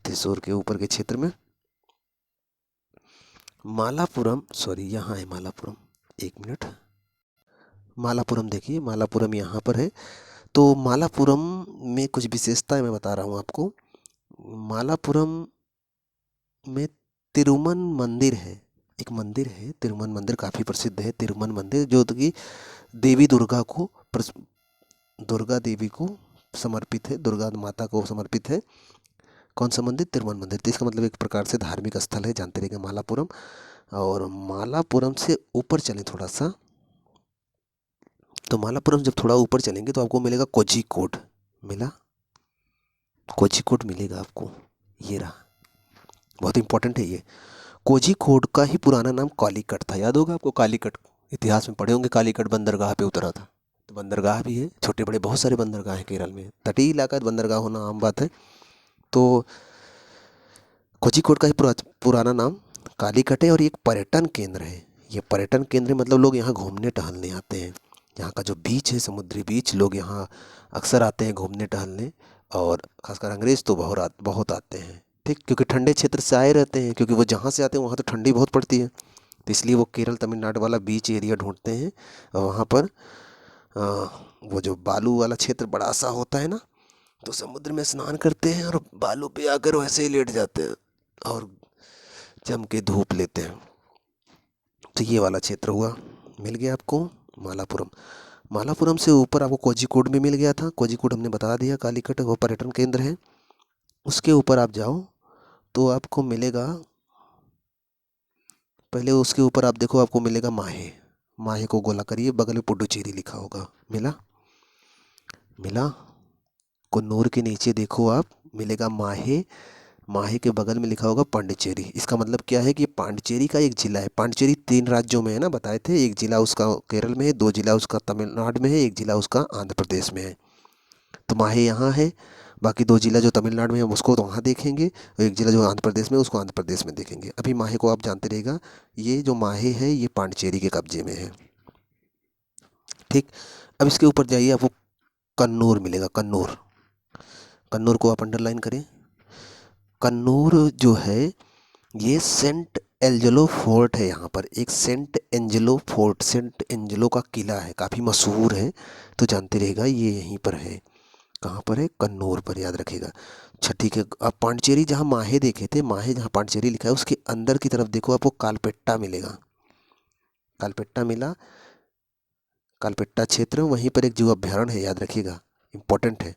त्रिशूर के ऊपर के क्षेत्र में। मालापुरम, सॉरी यहाँ है मालापुरम, एक मिनट। मालापुरम देखिए, मालापुरम यहाँ पर है। तो मालापुरम में कुछ विशेषताएं मैं बता रहा हूँ आपको। मालापुरम में तिरुमन मंदिर है, एक मंदिर है तिरुमन मंदिर, काफ़ी प्रसिद्ध है तिरुमन मंदिर, जो कि देवी दुर्गा को, दुर्गा देवी को समर्पित है, दुर्गा माता को समर्पित है। कौन सा मंदिर? तिरुमन मंदिर। तो इसका मतलब एक प्रकार से धार्मिक स्थल है, जानते रहिएगा मालापुरम। और मालापुरम से ऊपर चलें थोड़ा सा, तो मालापुरम जब थोड़ा ऊपर चलेंगे तो आपको मिलेगा कोझिकोड। मिला? कोझिकोड मिलेगा आपको, ये रहा, बहुत इंपॉर्टेंट है ये। कोझिकोड का ही पुराना नाम कालीकट था, याद होगा आपको कालीकट, इतिहास में पढ़े होंगे। कालीकट बंदरगाह पे उतरा था, तो बंदरगाह भी है, छोटे बड़े बहुत सारे बंदरगाह हैं केरल में, तटीय इलाका है, बंदरगाह होना आम बात है। तो कोझिकोड का ही पुराना नाम कालीकट है, और ये एक पर्यटन केंद्र है। ये पर्यटन केंद्र मतलब लोग यहाँ घूमने टहलने आते हैं। यहाँ का जो बीच है, समुद्री बीच, लोग यहाँ अक्सर आते हैं घूमने टहलने, और खासकर अंग्रेज़ तो बहुत आते हैं, ठीक, क्योंकि ठंडे क्षेत्र से आए रहते हैं, क्योंकि वो जहाँ से आते हैं वहाँ तो ठंडी बहुत पड़ती है, तो इसलिए वो केरल तमिलनाडु वाला बीच एरिया ढूंढते हैं। और वहाँ पर वो जो बालू वाला क्षेत्र बड़ा सा होता है ना, तो समुद्र में स्नान करते हैं और बालू पे आकर वैसे ही लेट जाते हैं और जम के धूप लेते हैं। तो ये वाला क्षेत्र हुआ, मिल गया आपको मालापुरम। मालापुरम से ऊपर आपको कोझिकोड भी मिल गया था, कोझिकोड हमने बता दिया, कालीकट वो पर्यटन केंद्र है। उसके ऊपर आप जाओ तो आपको मिलेगा, पहले उसके ऊपर आप देखो, आपको मिलेगा माहे। माहे को गोला करिए, बगल में पुडुचेरी लिखा होगा, मिला? मिला? कन्नौर के नीचे देखो आप, मिलेगा माहे। माहे के बगल में लिखा होगा पांडिचेरी। इसका मतलब क्या है कि पांडिचेरी का एक जिला है। पांडिचेरी 3 राज्यों में है ना, बताए थे, एक जिला उसका केरल में है, 2 जिला उसका तमिलनाडु में है, एक जिला उसका आंध्र प्रदेश में है। तो माहे यहाँ है, बाकी 2 जिला जो तमिलनाडु में है उसको तो वहाँ देखेंगे, और एक जिला जो आंध्र प्रदेश में है उसको आंध्र प्रदेश में देखेंगे। अभी माहे को आप जानते रहेगा, ये जो माहे है ये पांडिचेरी के कब्जे में है, ठीक। अब इसके ऊपर जाइए, आपको कन्नौर मिलेगा, कन्नौर। कन्नौर को आप अंडरलाइन करें। कन्नौर जो है ये सेंट एंजेलो फोर्ट है, यहाँ पर एक Saint Angelo fort, Saint Angelo का किला है, काफ़ी मशहूर है, तो जानते रहेगा ये यहीं पर है। कहाँ पर है? कन्नौर पर, याद रखिएगा। अच्छा ठीक है, आप पांडिचेरी जहाँ माहे देखे थे, माहे जहाँ पांडिचेरी लिखा है उसके अंदर की तरफ देखो, आपको कालपेट्टा मिलेगा। कालपेट्टा मिला, कालपेट्टा क्षेत्र, वहीं पर एक जीव अभ्यारण्य है, याद रखिएगा, इंपॉर्टेंट है।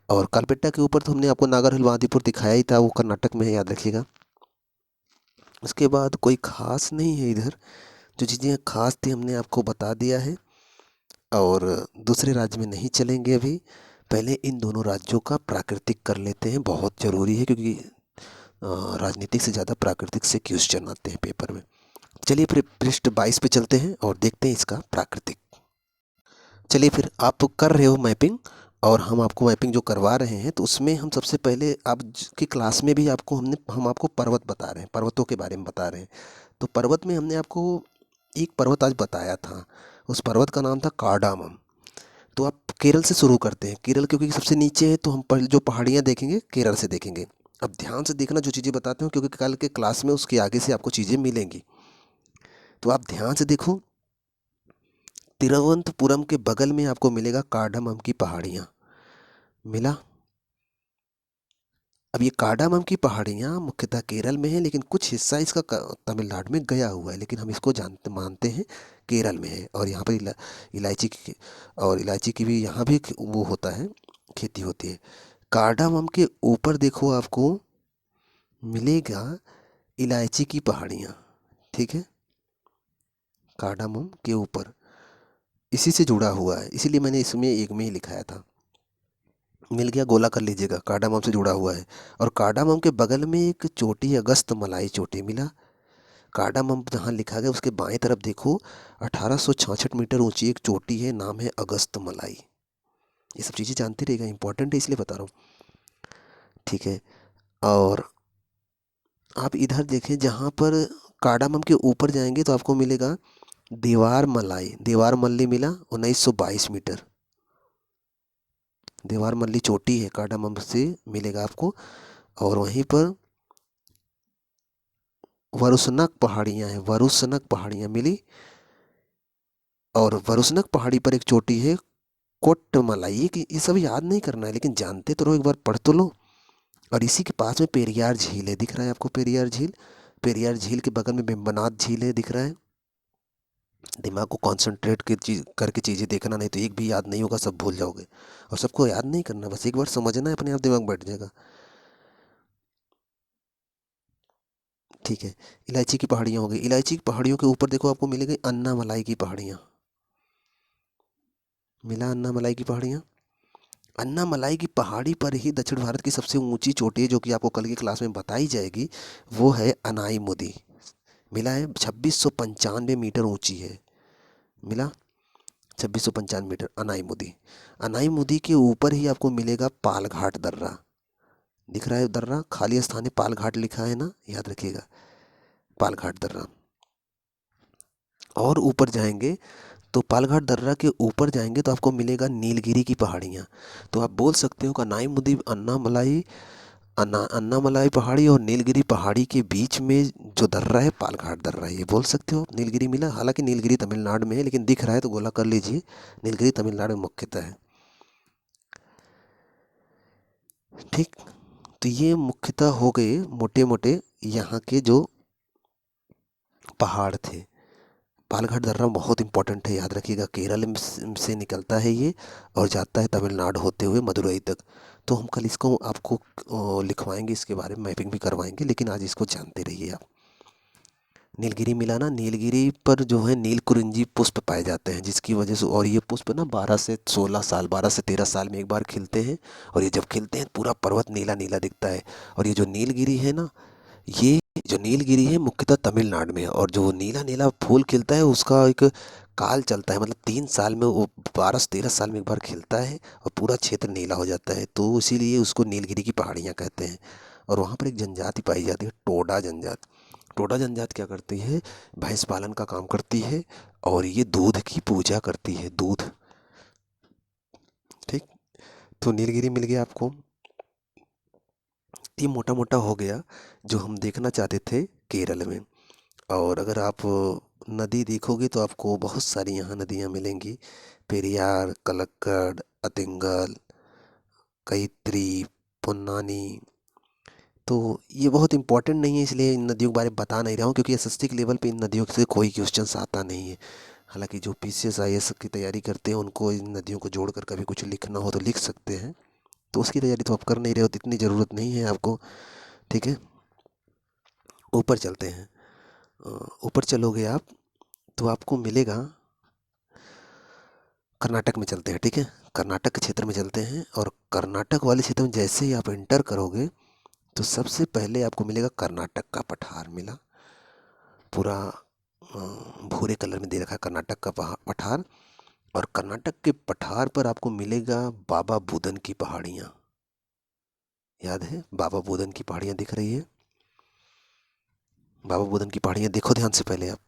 और कालपेट्टा के ऊपर तो हमने आपको नागरहोइल वादीपुर दिखाया ही था, वो कर्नाटक में है, याद रखिएगा। उसके बाद कोई खास नहीं है इधर, जो चीज़ें खास थी हमने आपको बता दिया है, और दूसरे राज्य में नहीं चलेंगे अभी। पहले इन दोनों राज्यों का प्राकृतिक कर लेते हैं, बहुत ज़रूरी है, क्योंकि राजनीतिक से ज़्यादा प्राकृतिक से क्वेश्चन आते हैं पेपर में। चलिए फिर पृष्ठ 22 पे चलते हैं और देखते हैं इसका प्राकृतिक। चलिए फिर, आप कर रहे हो मैपिंग, और हम आपको मैपिंग जो करवा रहे हैं, तो उसमें हम सबसे पहले आप की क्लास में भी हम आपको पर्वत बता रहे हैं, पर्वतों के बारे में बता रहे हैं। तो पर्वत में हमने आपको एक पर्वत आज बताया था, उस पर्वत का नाम था कार्डामम। तो आप केरल से शुरू करते हैं, केरल क्योंकि सबसे नीचे है, तो हम जो पहाड़ियाँ देखेंगे केरल से देखेंगे। अब ध्यान से देखना जो चीज़ें बताते हूँ, क्योंकि कल के क्लास में उसके आगे से आपको चीज़ें मिलेंगी, तो आप ध्यान से देखो। तिरुवनंतपुरम के बगल में आपको मिलेगा कार्डामम की पहाड़ियाँ, मिला? अब ये कार्डामम की पहाड़ियाँ मुख्यतः केरल में है, लेकिन कुछ हिस्सा इसका तमिलनाडु में गया हुआ है, लेकिन हम इसको जानते मानते हैं केरल में है। और यहाँ पर इलायची की, और इलायची की भी यहाँ भी वो होता है, खेती होती है। कार्डामम के ऊपर देखो, आपको मिलेगा इलायची की पहाड़ियाँ, ठीक है, कार्डामम के ऊपर, इसी से जुड़ा हुआ है, इसीलिए मैंने इसमें एक में ही लिखाया था। मिल गया, गोला कर लीजिएगा, कार्डामम से जुड़ा हुआ है। और कार्डामम के बगल में एक चोटी, अगस्त मलाई चोटी, मिला? कार्डामम जहाँ लिखा गया उसके बाएं तरफ देखो, 1866 मीटर ऊंची एक चोटी है, नाम है अगस्त मलाई। ये सब चीज़ें जानते रहेगा, इंपॉर्टेंट है इसलिए बता रहा हूँ, ठीक है। और आप इधर देखें, जहाँ पर कार्डामम के ऊपर जाएंगे तो आपको मिलेगा देवार मलाई, देवार मल्ली मिला, 1922 मीटर। देवारमल्ली चोटी है, कार्डामम से मिलेगा आपको। और वहीं पर वरुसनक पहाड़ियाँ हैं, वरुसनक पहाड़ियाँ मिली। और वरुसनक पहाड़ी पर एक चोटी है कोट्टमलाई, कि ये सब याद नहीं करना है, लेकिन जानते तो रहो, एक बार पढ़ तो लो। और इसी के पास में पेरियार झील है, दिख रहा है आपको पेरियार झील? पेरियार झील के बगल में बिम्बनाथ झील है, दिख रहा है? दिमाग को कॉन्सेंट्रेट की चीज करके चीज़ें देखना, नहीं तो एक भी याद नहीं होगा, सब भूल जाओगे। और सबको याद नहीं करना, बस एक बार समझना है, अपने आप दिमाग बैठ जाएगा। ठीक है। इलायची की पहाड़ियाँ हो गई। इलायची की पहाड़ियों के ऊपर देखो आपको मिलेगी अन्नामलाई की पहाड़ियाँ। मिला अन्नामलाई की पहाड़ियाँ? अन्नामलाई की पहाड़ी पर ही दक्षिण भारत की सबसे ऊंची चोटी है, जो कि आपको कल की क्लास में बताई जाएगी, वो है अनाईमुदी। मिला है 2695 मीटर ऊंची है। मिला 2695 मीटर अनाईमुदी। अनाईमुदी के ऊपर ही आपको मिलेगा पालघाट दर्रा। दिख रहा है दर्रा, खाली स्थान है, पालघाट लिखा है ना, याद रखिएगा, पालघाट दर्रा। और ऊपर जाएंगे तो पालघाट दर्रा के ऊपर जाएंगे तो आपको मिलेगा नीलगिरी की पहाड़ियाँ। तो आप बोल सकते हो कि अनाईमुदी, अन्नामलाई पहाड़ी और नीलगिरी पहाड़ी के बीच में जो दर्रा है पालघाट दर्रा है, ये बोल सकते हो। नीलगिरी मिला, हालांकि नीलगिरी तमिलनाडु में है, लेकिन दिख रहा है तो गोला कर लीजिए, नीलगिरी तमिलनाडु में मुख्यतः है। ठीक। तो ये मुख्यतः हो गए मोटे मोटे यहाँ के जो पहाड़ थे। पालघाट दर्रा बहुत इंपॉर्टेंट है, याद रखिएगा, केरल से निकलता है ये और जाता है तमिलनाडु होते हुए मदुरई तक। तो हम कल इसको आपको लिखवाएंगे, इसके बारे में मैपिंग भी करवाएंगे, लेकिन आज इसको जानते रहिए आप। नीलगिरी मिला ना, नीलगिरी पर जो है नीलकुरिंजी पुष्प पाए जाते हैं, जिसकी वजह से, और ये पुष्प ना 12 से 13 साल, 12 से 13 साल में एक बार खिलते हैं। और ये जब खिलते हैं पूरा पर्वत नीला नीला दिखता है। और ये जो नीलगिरी है ना, ये जो नीलगिरी है मुख्यतः तमिलनाडु में है। और जो नीला नीला फूल खिलता है उसका एक काल चलता है, मतलब 3 साल में वो 12 से 13 साल में एक बार खिलता है और पूरा क्षेत्र नीला हो जाता है, तो इसीलिए उसको नीलगिरी की पहाड़ियाँ कहते हैं। और वहाँ पर एक जनजाति पाई जाती है, टोडा जनजाति। टोडा जनजाति क्या करती है? भैंस पालन का काम करती है और ये दूध की पूजा करती है, दूध। ठीक। तो नीलगिरी मिल गया आपको। ये मोटा मोटा हो गया जो हम देखना चाहते थे केरल में। और अगर आप नदी देखोगे तो आपको बहुत सारी यहाँ नदियाँ मिलेंगी, पेरियार, कलक्कड़, अतिंगल, कैत्री, पुन्नानी। तो ये बहुत इंपॉर्टेंट नहीं है, इसलिए इन नदियों के बारे में बता नहीं रहा हूँ, क्योंकि एसएससी के लेवल पे इन नदियों से कोई क्वेश्चंस आता नहीं है। हालांकि जो पीसीएस आईएएस की तैयारी करते हैं उनको इन नदियों को जोड़कर कभी कुछ लिखना हो तो लिख सकते हैं, तो उसकी तैयारी तो आप कर नहीं रहे हो, तो इतनी ज़रूरत नहीं है आपको। ठीक है, ऊपर चलते हैं। ऊपर चलोगे आप तो आपको मिलेगा, कर्नाटक में चलते हैं। ठीक है, कर्नाटक के क्षेत्र में चलते हैं। और कर्नाटक वाले क्षेत्र में जैसे ही आप एंटर करोगे तो सबसे पहले आपको मिलेगा कर्नाटक का पठार। मिला, पूरा भूरे कलर में दे रखा है कर्नाटक का पठार। और कर्नाटक के पठार पर आपको मिलेगा बाबा बुदन की पहाड़ियाँ। याद है, बाबा बुदन की पहाड़ियाँ दिख रही है? बाबा बुदन की पहाड़ियाँ देखो ध्यान से पहले आप।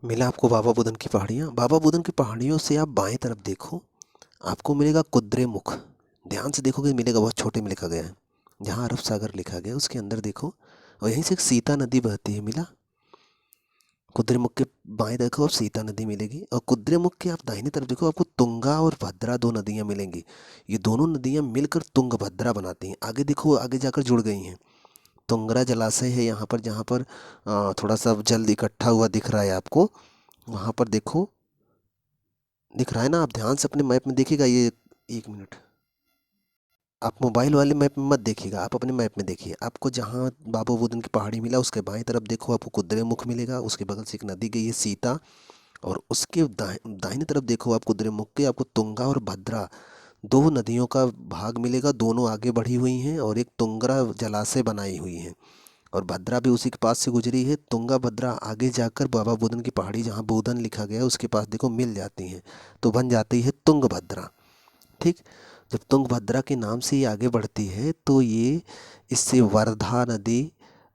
मिला आपको बाबा बुदन की पहाड़ियाँ? बाबा बुदन की पहाड़ियों से आप बाएं तरफ देखो, आपको मिलेगा कुद्रेमुख। ध्यान से देखोगे मिलेगा, बहुत छोटे में लिखा गया है, जहाँ अरब सागर लिखा गया है उसके अंदर देखो। और यहीं से एक सीता नदी बहती है। मिला, कुद्रेमुख के बाएं देखो आप सीता नदी मिलेगी। और कुद्रेमुख के आप दाहिनी तरफ देखो, आपको तुंगा और भद्रा दो नदियाँ मिलेंगी। ये दोनों नदियाँ मिलकर तुंगभद्रा बनाती हैं। आगे देखो, आगे जाकर जुड़ गई हैं। तुंगरा जलाशय है यहाँ पर, जहाँ पर थोड़ा सा जल इकट्ठा हुआ दिख रहा है आपको, वहाँ पर देखो, दिख रहा है ना? आप ध्यान से अपने मैप में देखिएगा ये। एक मिनट, आप मोबाइल वाले मैप में मत देखिएगा, आप अपने मैप में देखिए। आपको जहाँ बाबा बुदन की पहाड़ी मिला उसके बाएं तरफ देखो, आपको कुद्रेमुख मिलेगा, उसके बगल से एक नदी गई है सीता। और उसके दाहिनी तरफ देखो आप कुद्रेमुख के, आपको तुंगा और भद्रा दो नदियों का भाग मिलेगा। दोनों आगे बढ़ी हुई हैं और एक तुंगरा जलाशय बनाई हुई हैं, और भद्रा भी उसी के पास से गुजरी है। तुंगा भद्रा आगे जाकर बाबा बुदन की पहाड़ी, जहाँ बोधन लिखा गया है उसके पास देखो मिल जाती हैं, तो बन जाती है तुंगभद्रा। ठीक। जब तुंगभद्रा के नाम से ये आगे बढ़ती है तो ये इससे वर्धा नदी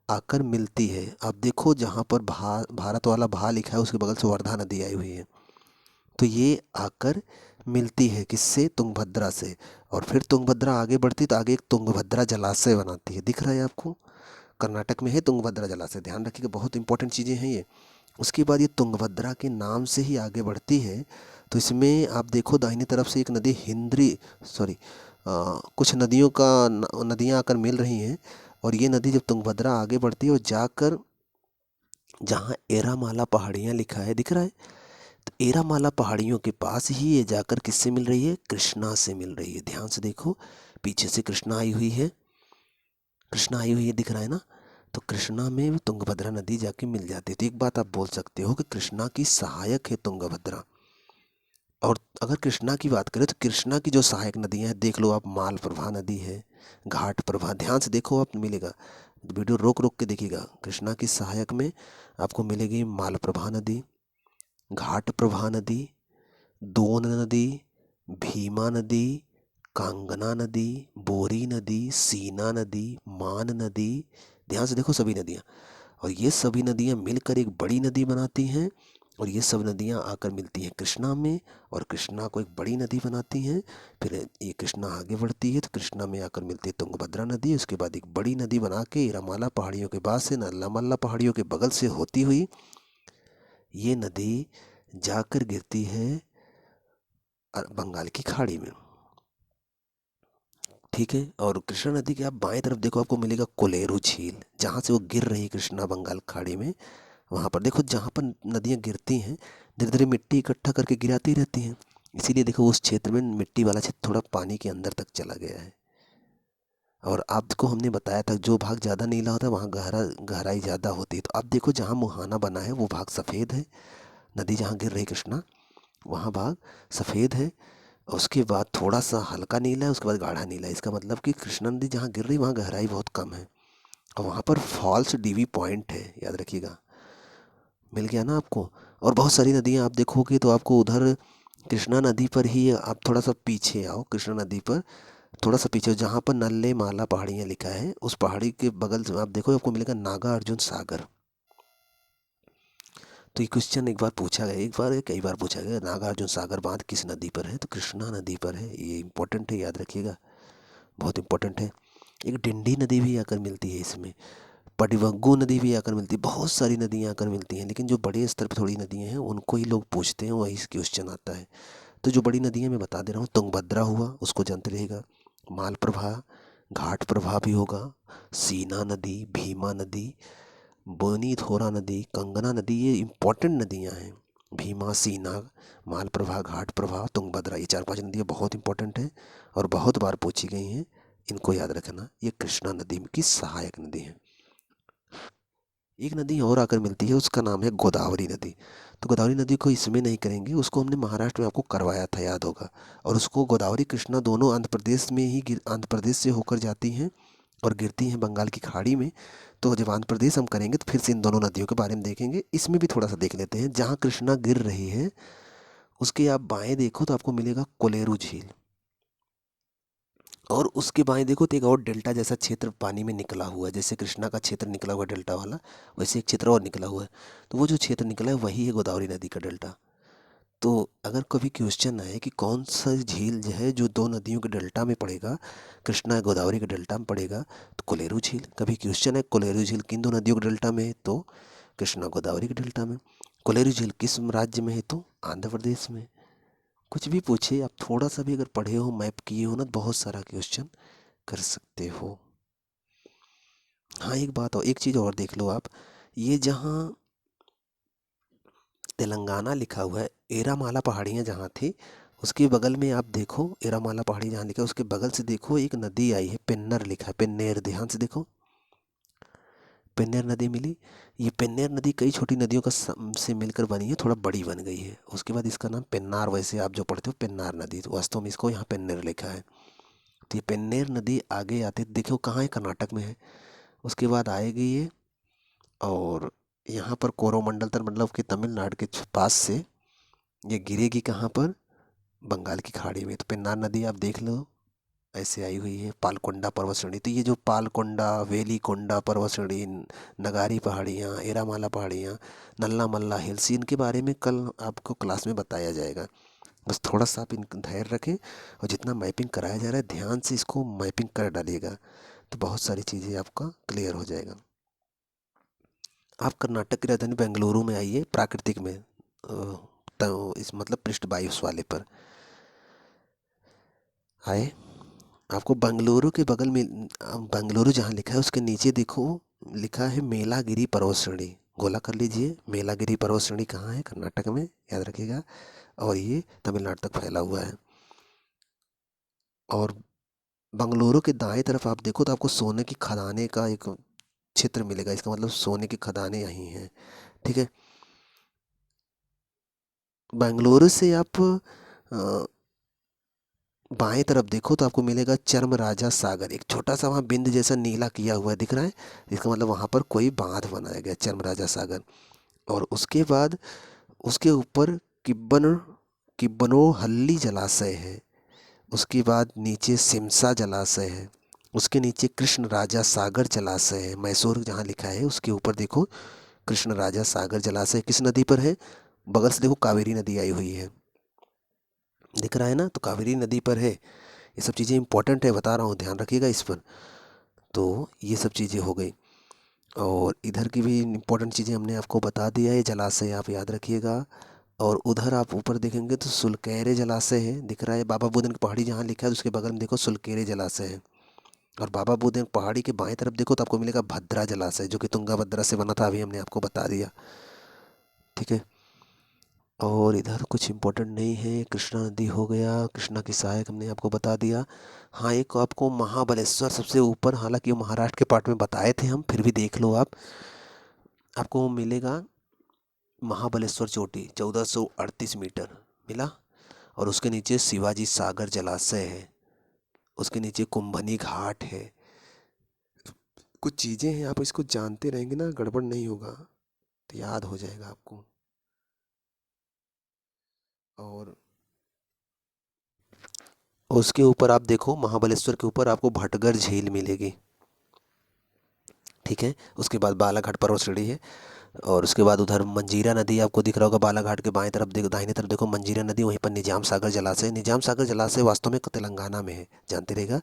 आकर मिलती है। अब देखो जहाँ पर भारत वाला भा लिखा है उसके बगल से वर्धा नदी आई हुई है, तो ये आकर मिलती है किससे, तुंगभद्रा से। और फिर तुंगभद्रा आगे बढ़ती तो आगे एक तुंगभद्रा जलाशय बनाती है, दिख रहा है आपको, कर्नाटक में है तुंगभद्रा जलाशय, ध्यान रखिएगा, बहुत इंपॉर्टेंट चीज़ें हैं ये। उसके बाद ये तुंगभद्रा के नाम से ही आगे बढ़ती है, तो इसमें आप देखो दाहिनी तरफ से एक नदी हिंद्री, सॉरी, कुछ नदियों का नदियाँ आकर मिल रही हैं, और ये नदी जब तुंगभद्रा आगे बढ़ती है और जाकर जहाँ एरामाला पहाड़ियाँ लिखा है, दिख रहा है, तो एरामाला पहाड़ियों के पास ही ये जाकर किससे मिल रही है, कृष्णा से मिल रही है। ध्यान से देखो, पीछे से कृष्णा आई हुई है, कृष्णा आई हुई है, दिख रहा है ना। तो कृष्णा में तुंगभद्रा नदी जाके मिल जाती है। तो एक बात आप बोल सकते हो कि कृष्णा की सहायक है तुंगभद्रा। और अगर कृष्णा की बात करें तो कृष्णा की जो सहायक नदियाँ हैं, देख लो आप, मालप्रभा नदी है, घाट प्रभा, ध्यान से देखो आप, मिलेगा, वीडियो रोक रोक के देखिएगा। कृष्णा की सहायक में आपको मिलेगी मालप्रभा नदी, घाट प्रभा नदी, दोन नदी, भीमा नदी, कांगना नदी, बोरी नदी, सीना नदी, मान नदी। ध्यान से देखो सभी नदियाँ, और ये सभी नदियाँ मिलकर एक बड़ी नदी बनाती हैं, और ये सब नदियाँ आकर मिलती हैं कृष्णा में, और कृष्णा को एक बड़ी नदी बनाती हैं। फिर ये कृष्णा आगे बढ़ती है तो कृष्णा में आकर मिलती है तुंगभद्रा नदी, उसके बाद एक बड़ी नदी बना के इरामाला पहाड़ियों के बाद से, नल्लामल्ला पहाड़ियों के बगल से होती हुई ये नदी जाकर गिरती है बंगाल की खाड़ी में, ठीक है। और कृष्णा नदी के आप बाएं तरफ देखो, आपको मिलेगा कोलेरू झील, जहाँ से वो गिर रही है कृष्णा बंगाल खाड़ी में। वहाँ पर देखो, जहाँ पर नदियाँ गिरती हैं धीरे धीरे मिट्टी इकट्ठा करके गिराती रहती हैं, इसीलिए देखो उस क्षेत्र में मिट्टी वाला क्षेत्र थोड़ा पानी के अंदर तक चला गया है। और आपको हमने बताया था जो भाग ज़्यादा नीला होता है वहाँ गहराई ज़्यादा होती है। तो अब देखो जहाँ मुहाना बना है वो भाग सफ़ेद है, नदी जहाँ गिर रही कृष्णा वहाँ भाग सफ़ेद है, उसके बाद थोड़ा सा हल्का नीला है, उसके बाद गाढ़ा नीला है। इसका मतलब कि कृष्णा नदी जहाँ गिर रही है वहाँ गहराई बहुत कम है, और वहाँ पर फॉल्स डीवी पॉइंट है, याद रखिएगा। मिल गया ना आपको। और बहुत सारी नदियाँ आप देखोगे तो आपको उधर कृष्णा नदी पर ही, आप थोड़ा सा पीछे आओ, कृष्णा नदी पर थोड़ा सा पीछे जहाँ पर नल्ले माला पहाड़ियाँ लिखा है, उस पहाड़ी के बगल से आप देखो आपको मिलेगा नागा अर्जुन सागर। तो ये क्वेश्चन एक बार पूछा गया, एक बार कई बार पूछा गया, नागा अर्जुन सागर बांध किस नदी पर है, तो कृष्णा नदी पर है। ये इंपॉर्टेंट है, याद रखिएगा, बहुत इंपॉर्टेंट है। एक डिंडी नदी भी आकर मिलती है इसमें, पडिवग्गू नदी भी आकर मिलती है, बहुत सारी नदियाँ आकर मिलती हैं, लेकिन जो बड़े स्तर पर थोड़ी नदियाँ हैं उनको ही लोग पूछते हैं, वही क्वेश्चन आता है। तो जो बड़ी नदियाँ मैं बता दे रहा हूँ, तुंगभद्रा हुआ, उसको जानते रहिएगा, मालप्रभा, घाट प्रभा भी होगा, सीना नदी, भीमा नदी, बोनी धोरा नदी, कंगना नदी, ये इंपॉर्टेंट नदियाँ हैं। भीमा, सीना, मालप्रभा, घाट प्रभा, तुंगभद्रा, ये 4-5 नदियाँ बहुत इंपॉर्टेंट हैं और बहुत बार पूछी गई हैं, इनको याद रखना। ये कृष्णा नदी की सहायक नदी है। एक नदी और आकर मिलती है, उसका नाम है गोदावरी नदी। तो गोदावरी नदी को इसमें नहीं करेंगे, उसको हमने महाराष्ट्र में आपको करवाया था, याद होगा। और उसको गोदावरी कृष्णा दोनों आंध्र प्रदेश में ही आंध्र प्रदेश से होकर जाती हैं और गिरती हैं बंगाल की खाड़ी में। तो जब आंध्र प्रदेश हम करेंगे तो फिर से इन दोनों नदियों के बारे में देखेंगे। इसमें भी थोड़ा सा देख लेते हैं। जहाँ कृष्णा गिर रही है उसके आप बाएं देखो तो आपको मिलेगा कोलेरू झील, और उसके बाएं देखो तो एक और डेल्टा जैसा क्षेत्र पानी में निकला हुआ है, जैसे कृष्णा का क्षेत्र निकला हुआ है डेल्टा वाला, वैसे एक क्षेत्र और निकला हुआ है। तो वो जो क्षेत्र निकला है वही है गोदावरी नदी का डेल्टा। तो अगर कभी क्वेश्चन आए कि कौन सा झील जो है जो दो नदियों के डेल्टा में पड़ेगा, कृष्णा गोदावरी के डेल्टा में पड़ेगा, तो कोलेरू झील। कभी क्वेश्चन है कोलेरू झील किन दो नदियों के डेल्टा में है, तो कृष्णा गोदावरी के डेल्टा में। कोलेरू झील किस राज्य में है, तो आंध्र प्रदेश में। कुछ भी पूछे आप, थोड़ा सा भी अगर पढ़े हो, मैप किए हो ना, तो बहुत सारा क्वेश्चन कर सकते हो। हाँ एक बात और, एक चीज़ और देख लो आप, ये जहाँ तेलंगाना लिखा हुआ है, एरामाला पहाड़ियाँ जहाँ थी उसके बगल में आप देखो, एरामाला पहाड़ी जहाँ लिखा है उसके बगल से देखो एक नदी आई है, पेन्नर लिखा है, पेन्नेर, ध्यान से देखो, पेन्नेर नदी मिली। ये पेन्नेर नदी कई छोटी नदियों का से मिलकर बनी है, थोड़ा बड़ी बन गई है। उसके बाद इसका नाम पेन्नार, वैसे आप जो पढ़ते हो पेन्नार नदी, तो वास्तव में इसको यहाँ पेन्नेर लिखा है। तो ये पेन्नेर नदी आगे आते देखो कहाँ है, कर्नाटक में है। उसके बाद आएगी ये, और यहाँ पर कोरोमंडल तर मतलब कि तमिलनाडु के पास से ये गिरेगी कहाँ पर, बंगाल की खाड़ी में। तो पेन्नार नदी आप देख लो ऐसे आई हुई है, पालकोंडा पर्वत श्रेणी। तो ये जो पालकोंडा, वेलीकोंडा पर्वत श्रेणी, नगारी पहाड़ियाँ, एरामाला पहाड़ियाँ, नल्ला मल्ला हिल्स, इनके बारे में कल आपको क्लास में बताया जाएगा। बस थोड़ा सा आप इनको धैर्य रखें और जितना मैपिंग कराया जा रहा है ध्यान से इसको मैपिंग कर डालिएगा, तो बहुत सारी चीज़ें आपका क्लियर हो जाएगा। आप कर्नाटक की राजधानी बेंगलुरु में आइए, प्राकृतिक में तो इस मतलब पृष्ठ 22 वाले पर आए। आपको बेंगलुरु के बगल में बेंगलुरु जहाँ लिखा है उसके नीचे देखो लिखा है मेलागिरी पर्वत श्रेणी, गोला कर लीजिए। मेलागिरी पर्वत श्रेणी कहाँ है? कर्नाटक में, याद रखिएगा। और ये तमिलनाडु तक फैला हुआ है। और बेंगलुरु के दाएं तरफ आप देखो तो आपको सोने की खदानें का एक क्षेत्र मिलेगा, इसका मतलब सोने की खदानें यहीं हैं, ठीक है। बेंगलुरु से आप बाएं तरफ देखो तो आपको मिलेगा चर्म राजा सागर, एक छोटा सा वहाँ बिंद जैसा नीला किया हुआ दिख रहा है, इसका मतलब वहाँ पर कोई बांध बनाया गया, चर्म राजा सागर। और उसके बाद उसके ऊपर किब्बन किब्बनोहल्ली जलाशय है, उसके बाद नीचे सिमसा जलाशय है, उसके नीचे कृष्ण राजा सागर जलाशय है। मैसूर जहाँ लिखा है उसके ऊपर देखो कृष्ण राजा सागर जलाशय किस नदी पर है? बगल से देखो कावेरी नदी आई हुई है, दिख रहा है ना, तो कावेरी नदी पर है। ये सब चीज़ें इंपॉर्टेंट है, बता रहा हूँ, ध्यान रखिएगा इस पर। तो ये सब चीज़ें हो गई, और इधर की भी इम्पोर्टेंट चीज़ें हमने आपको बता दिया है, जलाशय आप याद रखिएगा। और उधर आप ऊपर देखेंगे तो सुलकेरे जलाशय है, दिख रहा है। बाबा बुदन की पहाड़ी जहाँ लिखा है उसके बगल में देखो सुलकेरे जलाशय है। और बाबा बुदन पहाड़ी के बाएं तरफ देखो तो आपको मिलेगा भद्रा जलाशय, जो कि तुंगाभद्रा से बना था, अभी हमने आपको बता दिया, ठीक है। और इधर कुछ इम्पोर्टेंट नहीं है, कृष्णा नदी हो गया, कृष्णा की सहायक हमने आपको बता दिया। हाँ, एक आपको महाबलेश्वर सबसे ऊपर, हालांकि वो महाराष्ट्र के पार्ट में बताए थे हम, फिर भी देख लो आप, आपको मिलेगा महाबलेश्वर चोटी 1438 मीटर मिला। और उसके नीचे शिवाजी सागर जलाशय है, उसके नीचे कुंभनी घाट है। कुछ चीज़ें हैं, आप इसको जानते रहेंगे ना, गड़बड़ नहीं होगा, तो याद हो जाएगा आपको। और उसके ऊपर आप देखो महाबलेश्वर के ऊपर आपको भटगर झील मिलेगी, ठीक है। उसके बाद बालाघाट पर्वत श्रेणी है। और उसके बाद उधर मंजीरा नदी आपको दिख रहा होगा, बालाघाट के बाएं तरफ देखो, दाहिने तरफ देखो मंजीरा नदी, वहीं पर निजाम सागर जलाशय। निजाम सागर जलाशय वास्तव में तेलंगाना में है, जानते रहेगा,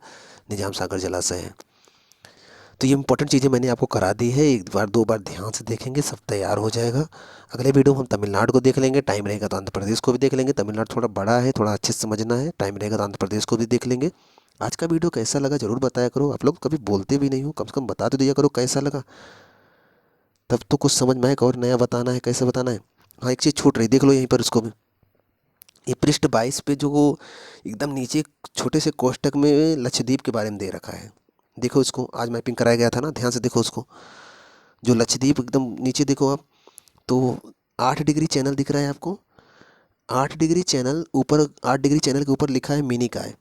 निजाम सागर जलाशय है। तो ये इंपॉर्टेंट चीज़ें मैंने आपको करा दी है, एक बार दो बार ध्यान से देखेंगे सब तैयार हो जाएगा। अगले वीडियो में हम तमिलनाडु को देख लेंगे, टाइम रहेगा तो आंध्र प्रदेश को भी देख लेंगे। तमिलनाडु थोड़ा बड़ा है, थोड़ा अच्छे से समझना है, टाइम रहेगा तो आंध्र प्रदेश को भी देख लेंगे। आज का वीडियो कैसा लगा ज़रूर बताया करो, आप लोग कभी बोलते भी नहीं हो, कम से कम बता तो दिया करो कैसा लगा, तब तो कुछ समझ में आएगा और नया बताना है कैसे बताना है। हाँ, एक चीज़ छूट रही, देख लो यहीं पर उसको भी, ये पृष्ठ 22 पे जो एकदम नीचे छोटे से कोष्टक में लक्षद्वीप के बारे में दे रखा है, देखो इसको, आज मैपिंग कराया गया था ना, ध्यान से देखो उसको, जो लक्षद्वीप एकदम नीचे देखो आप, तो 8 डिग्री चैनल दिख रहा है आपको, 8 डिग्री चैनल ऊपर, 8 डिग्री चैनल के ऊपर लिखा है मिनिकॉय,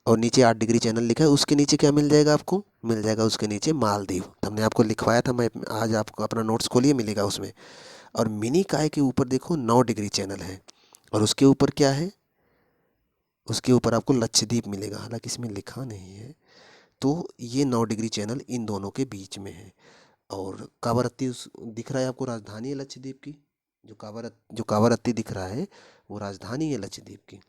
और नीचे 8 डिग्री चैनल लिखा है, उसके नीचे क्या मिल जाएगा आपको? मिल जाएगा उसके नीचे मालदीव, तो हमने आपको लिखवाया था, मैं आज आपको अपना नोट्स खोलिए, मिलेगा उसमें। और मिनिकॉय के ऊपर देखो 9 डिग्री चैनल है, और उसके ऊपर क्या है? उसके ऊपर आपको लक्षद्वीप मिलेगा, हालांकि इसमें लिखा नहीं है। तो ये 9 डिग्री चैनल इन दोनों के बीच में है। और कावारत्ती उस दिख रहा है आपको, राजधानी है लक्षद्वीप की, जो कावारत्ती दिख रहा है वो राजधानी है लक्षद्वीप की,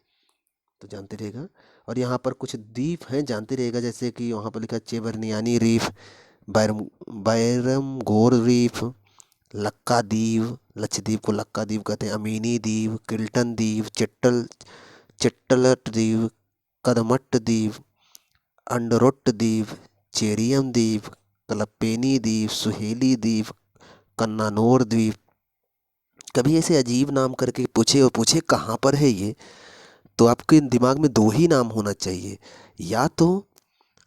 तो जानते रहेगा। और यहाँ पर कुछ द्वीप हैं, जानते रहेगा, जैसे कि वहाँ पर लिखा है चेवरनियानी रीफ, बैरमगोर रीफ, लक्का द्वीप, लक्षद्वीप को लक्का द्वीप कहते हैं, अमीनी द्वीप, किल्टन द्वीप, चिट्टलट द्वीप, कदमट्ट द्वीप, अंडरोट द्वीप, चेरियम द्वीप, कलपेनी द्वीप, सुहेली द्वीप, कन्नानोर द्वीप। कभी ऐसे अजीब नाम करके पूछे और पूछे कहाँ पर है ये, तो आपके दिमाग में दो ही नाम होना चाहिए, या तो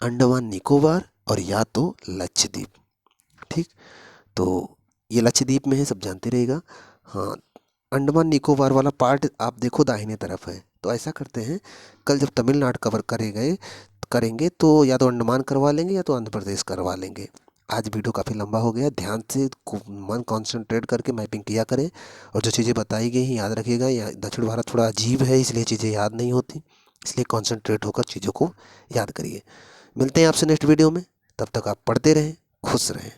अंडमान निकोबार और या तो लक्षद्वीप, ठीक। तो ये लक्षद्वीप में है, सब जानते रहेगा। हाँ, अंडमान निकोबार वाला पार्ट आप देखो दाहिने तरफ है। तो ऐसा करते हैं, कल जब तमिलनाडु कवर करेंगे तो या तो अंडमान करवा लेंगे या तो आंध्र प्रदेश करवा लेंगे। आज वीडियो काफ़ी लंबा हो गया, ध्यान से मन कंसंट्रेट करके मैपिंग किया करें, और जो चीज़ें बताई गई हैं याद रखिएगा। यहाँ दक्षिण भारत थोड़ा अजीब है, इसलिए चीज़ें याद नहीं होती, इसलिए कंसंट्रेट होकर चीज़ों को याद करिए। मिलते हैं आपसे नेक्स्ट वीडियो में, तब तक आप पढ़ते रहें, खुश रहें।